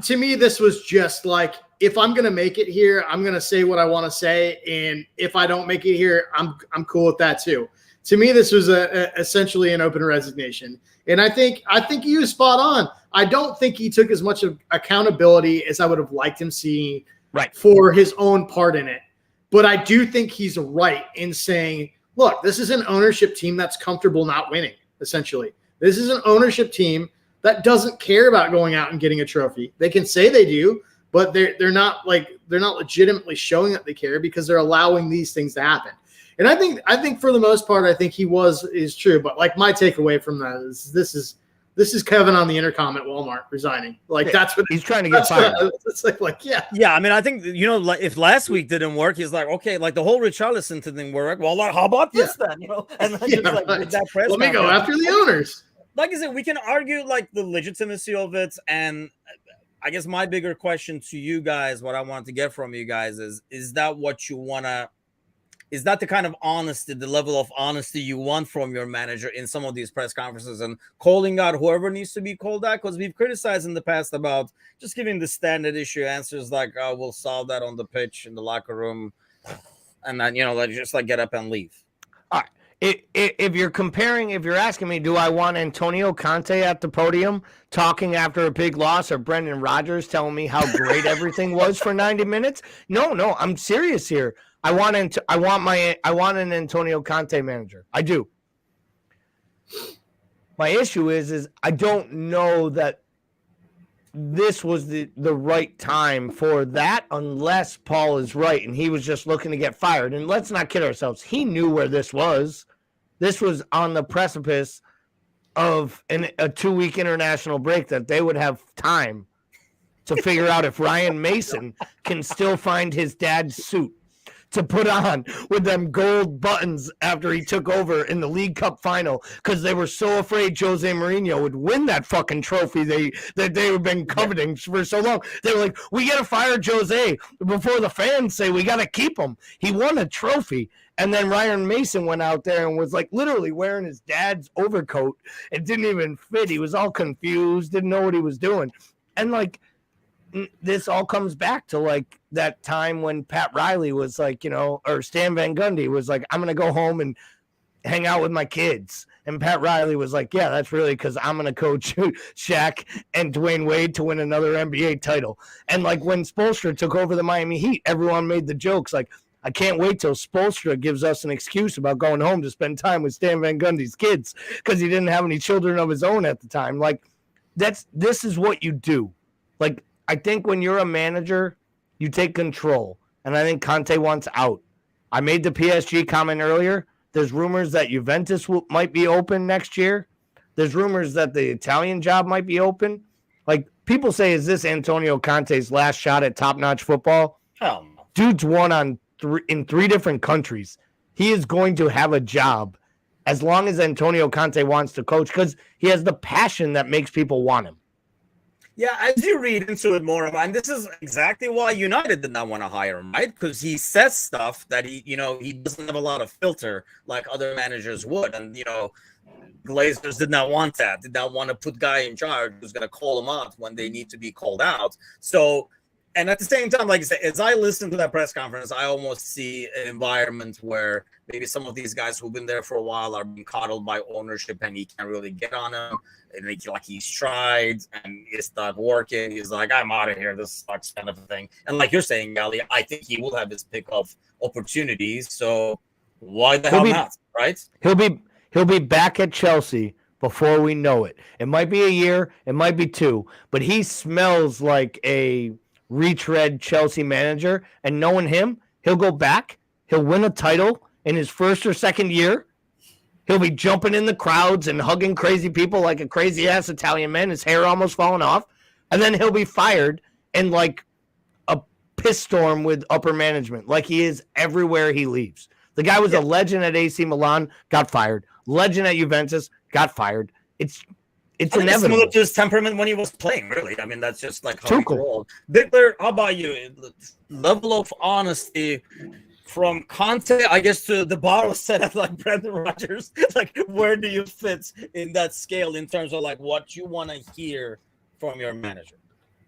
to me, this was just like, if I'm going to make it here, I'm going to say what I want to say. And if I don't make it here, I'm cool with that too. To me, this was essentially an open resignation. And I think he was spot on. I don't think he took as much of accountability as I would have liked him seeing for his own part in it. But I do think he's right in saying, look, this is an ownership team that's comfortable not winning, essentially. This is an ownership team that doesn't care about going out and getting a trophy. They can say they do, but they're not legitimately showing that they care because they're allowing these things to happen. And I think for the most part, I think is true. But like my takeaway from that is this is Kevin on the intercom at Walmart resigning. Like that's what he's trying to get fired. It's like yeah. Yeah, I mean, I think like if last week didn't work, he's like, okay, like the whole Richarlison thing didn't work. Well, like how about this then? And then just like with that press. Let me go after the owners. Like I said, we can argue like the legitimacy of it, and I guess my bigger question to you guys, what I wanted to get from you guys is that what you wanna? Is that the kind of honesty, the level of honesty you want from your manager in some of these press conferences and calling out whoever needs to be called out? Because we've criticized in the past about just giving the standard issue answers like, oh, we'll solve that on the pitch in the locker room. And then, like, just like get up and leave. All right. If you're asking me, do I want Antonio Conte at the podium talking after a big loss or Brendan Rodgers telling me how great everything was for 90 minutes? No, I'm serious here. I want an Antonio Conte manager. I do. My issue is I don't know that this was the right time for that unless Paul is right and he was just looking to get fired. And let's not kid ourselves. He knew where this was. This was on the precipice of a 2-week international break that they would have time to figure out if Ryan Mason can still find his dad's suit to put on with them gold buttons after he took over in the League Cup final because they were so afraid Jose Mourinho would win that fucking trophy that they have been coveting for so long. They were like, we got to fire Jose before the fans say we got to keep him. He won a trophy. And then Ryan Mason went out there and was like literally wearing his dad's overcoat. It didn't even fit. He was all confused, didn't know what he was doing. And like, this all comes back to like that time when Pat Riley was like, or Stan Van Gundy was like, I'm going to go home and hang out with my kids. And Pat Riley was like, yeah, that's really because I'm going to coach Shaq and Dwayne Wade to win another NBA title. And like when Spoelstra took over the Miami Heat, everyone made the jokes like, I can't wait till Spoelstra gives us an excuse about going home to spend time with Stan Van Gundy's kids because he didn't have any children of his own at the time. Like this is what you do. Like, I think when you're a manager, you take control. And I think Conte wants out. I made the PSG comment earlier. There's rumors that Juventus might be open next year. There's rumors that the Italian job might be open. Like, people say, is this Antonio Conte's last shot at top-notch football? Hell no. Dude's won in 3 different countries. He is going to have a job as long as Antonio Conte wants to coach because he has the passion that makes people want him. Yeah, as you read into it more, and this is exactly why United did not want to hire him, right? Because he says stuff that he doesn't have a lot of filter like other managers would, and Glazers did not want that. Did not want to put guy in charge who's going to call them out when they need to be called out. So, and at the same time, like I said, as I listen to that press conference, I almost see an environment where maybe some of these guys who've been there for a while are being coddled by ownership, and he can't really get on them. And like he's tried and it's not working. He's like, I'm out of here. This sucks, kind of a thing. And like you're saying, Gali, I think he will have his pick of opportunities. So why the hell not? Right? He'll be back at Chelsea before we know it. It might be a year, it might be 2, but he smells like a retread Chelsea manager. And knowing him, he'll go back. He'll win a title in his first or second year. He'll be jumping in the crowds and hugging crazy people like a crazy-ass Italian man, his hair almost falling off. And then he'll be fired in like a piss storm with upper management, like he is everywhere he leaves. The guy was a legend at AC Milan, got fired. Legend at Juventus, got fired. It's inevitable. Similar to his temperament when he was playing, really. I mean, that's just like how he rolled. Victor, how about you? Level of honesty from Conte, I guess, to the bar set at like Brendan Rodgers. Like, where do you fit in that scale in terms of like what you want to hear from your manager?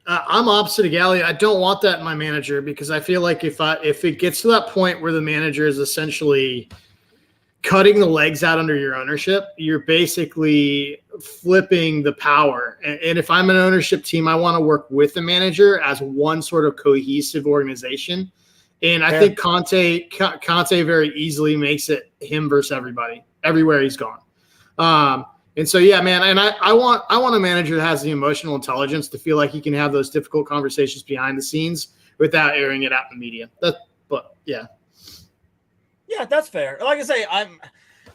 I'm opposite of Gally. I don't want that in my manager because I feel like if it gets to that point where the manager is essentially cutting the legs out under your ownership, you're basically flipping the power. And if I'm an ownership team, I want to work with the manager as one sort of cohesive organization. And I think Conte very easily makes it him versus everybody, everywhere he's gone. And so, yeah, man, and I want a manager that has the emotional intelligence to feel like he can have those difficult conversations behind the scenes without airing it out in the media. But yeah. Yeah, that's fair. Like I say,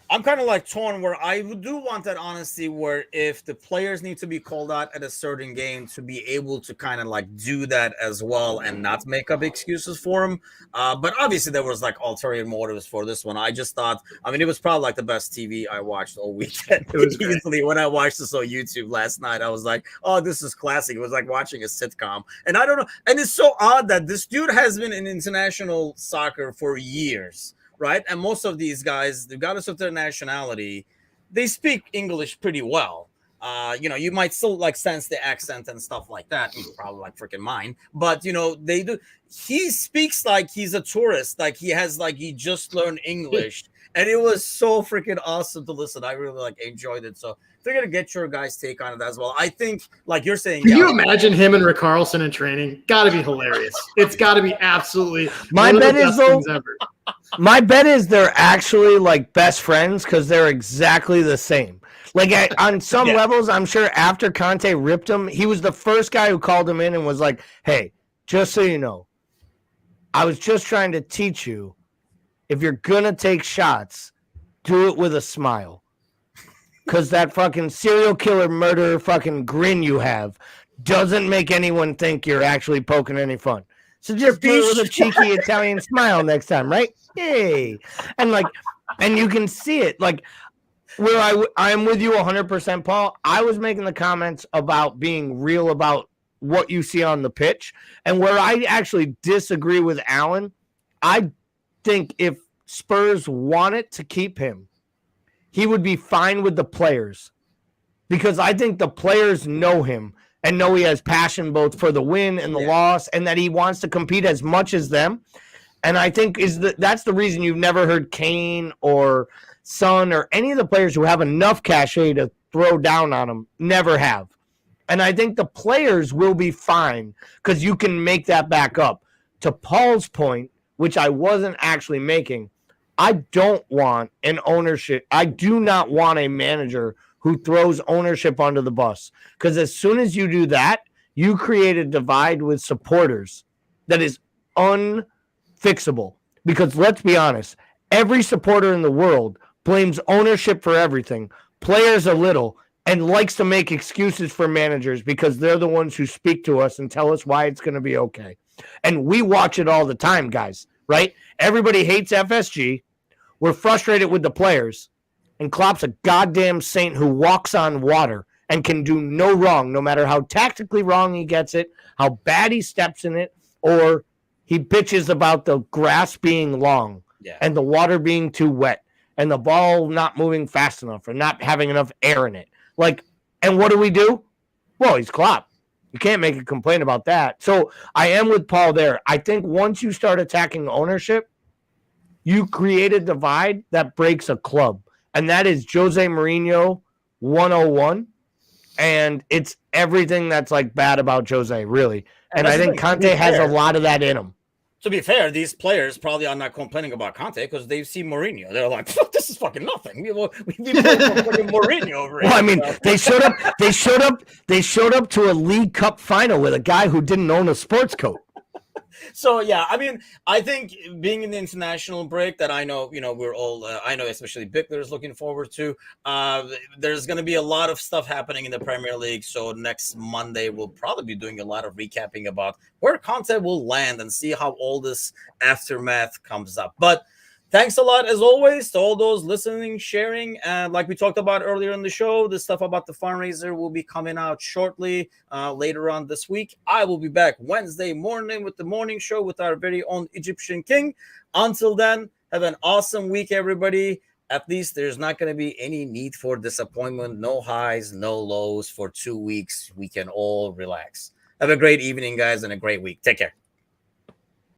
I'm kind of like torn where I do want that honesty where if the players need to be called out at a certain game to be able to kind of like do that as well and not make up excuses for them. But obviously there was like ulterior motives for this one. I just thought, I mean, it was probably like the best TV I watched all weekend. It was great. Easily when I watched this on YouTube last night, I was like, oh, this is classic. It was like watching a sitcom. And I don't know. And it's so odd that this dude has been in international soccer for years. Right. And most of these guys, regardless of their nationality, they speak English pretty well. You might still like sense the accent and stuff like that. Probably like freaking mine. But, they do. He speaks like he's a tourist, like he just learned English. And it was so freaking awesome to listen. I really like enjoyed it. So they're going to get your guys' take on it as well. I think, like you're saying. Can you imagine him and Rick Carlson in training? Got to be hilarious. It's got to be absolutely my bet is though. My bet is they're actually like best friends because they're exactly the same. Like on some levels, I'm sure after Conte ripped him, he was the first guy who called him in and was like, hey, just so you know, I was just trying to teach you if you're going to take shots, do it with a smile. Because that fucking serial killer murderer fucking grin you have doesn't make anyone think you're actually poking any fun. So just do it with a cheeky Italian smile next time, right? Yay. And you can see it. Like, where I'm with you 100%, Paul. I was making the comments about being real about what you see on the pitch. And where I actually disagree with Alan, I think if Spurs wanted to keep him, he would be fine with the players. Because I think the players know him and know he has passion both for the win and the loss, and that he wants to compete as much as them. And I think that's the reason you've never heard Kane or Son or any of the players who have enough cachet to throw down on him never have. And I think the players will be fine because you can make that back up. To Paul's point, which I wasn't actually making, I don't want an ownership. I do not want a manager who throws ownership under the bus. Because as soon as you do that, you create a divide with supporters that is unfixable. Because let's be honest, every supporter in the world blames ownership for everything, players a little, and likes to make excuses for managers because they're the ones who speak to us and tell us why it's going to be okay. And we watch it all the time, guys, right? Everybody hates FSG. We're frustrated with the players. And Klopp's a goddamn saint who walks on water and can do no wrong, no matter how tactically wrong he gets it, how bad he steps in it, or he bitches about the grass being long and the water being too wet and the ball not moving fast enough or not having enough air in it. Like, and what do? Well, he's Klopp. You can't make a complaint about that. So I am with Paul there. I think once you start attacking ownership, you create a divide that breaks a club. And that is Jose Mourinho 101. And it's everything that's like bad about Jose, really. And I think Conte has a lot of that in him. To be fair, these players probably are not complaining about Conte because they see Mourinho. They're like, "This is fucking nothing. We fucking Mourinho over here." Well, I mean, they showed up to a League Cup final with a guy who didn't own a sports coat. So yeah, I mean, I think being in the international break that I know, we're all, I know especially Bickler is looking forward to. There's going to be a lot of stuff happening in the Premier League. So next Monday, we'll probably be doing a lot of recapping about where content will land and see how all this aftermath comes up. But thanks a lot, as always, to all those listening, sharing. And like we talked about earlier in the show, the stuff about the fundraiser will be coming out shortly later on this week. I will be back Wednesday morning with the morning show with our very own Egyptian king. Until then, have an awesome week, everybody. At least there's not going to be any need for disappointment. No highs, no lows for 2 weeks. We can all relax. Have a great evening, guys, and a great week. Take care.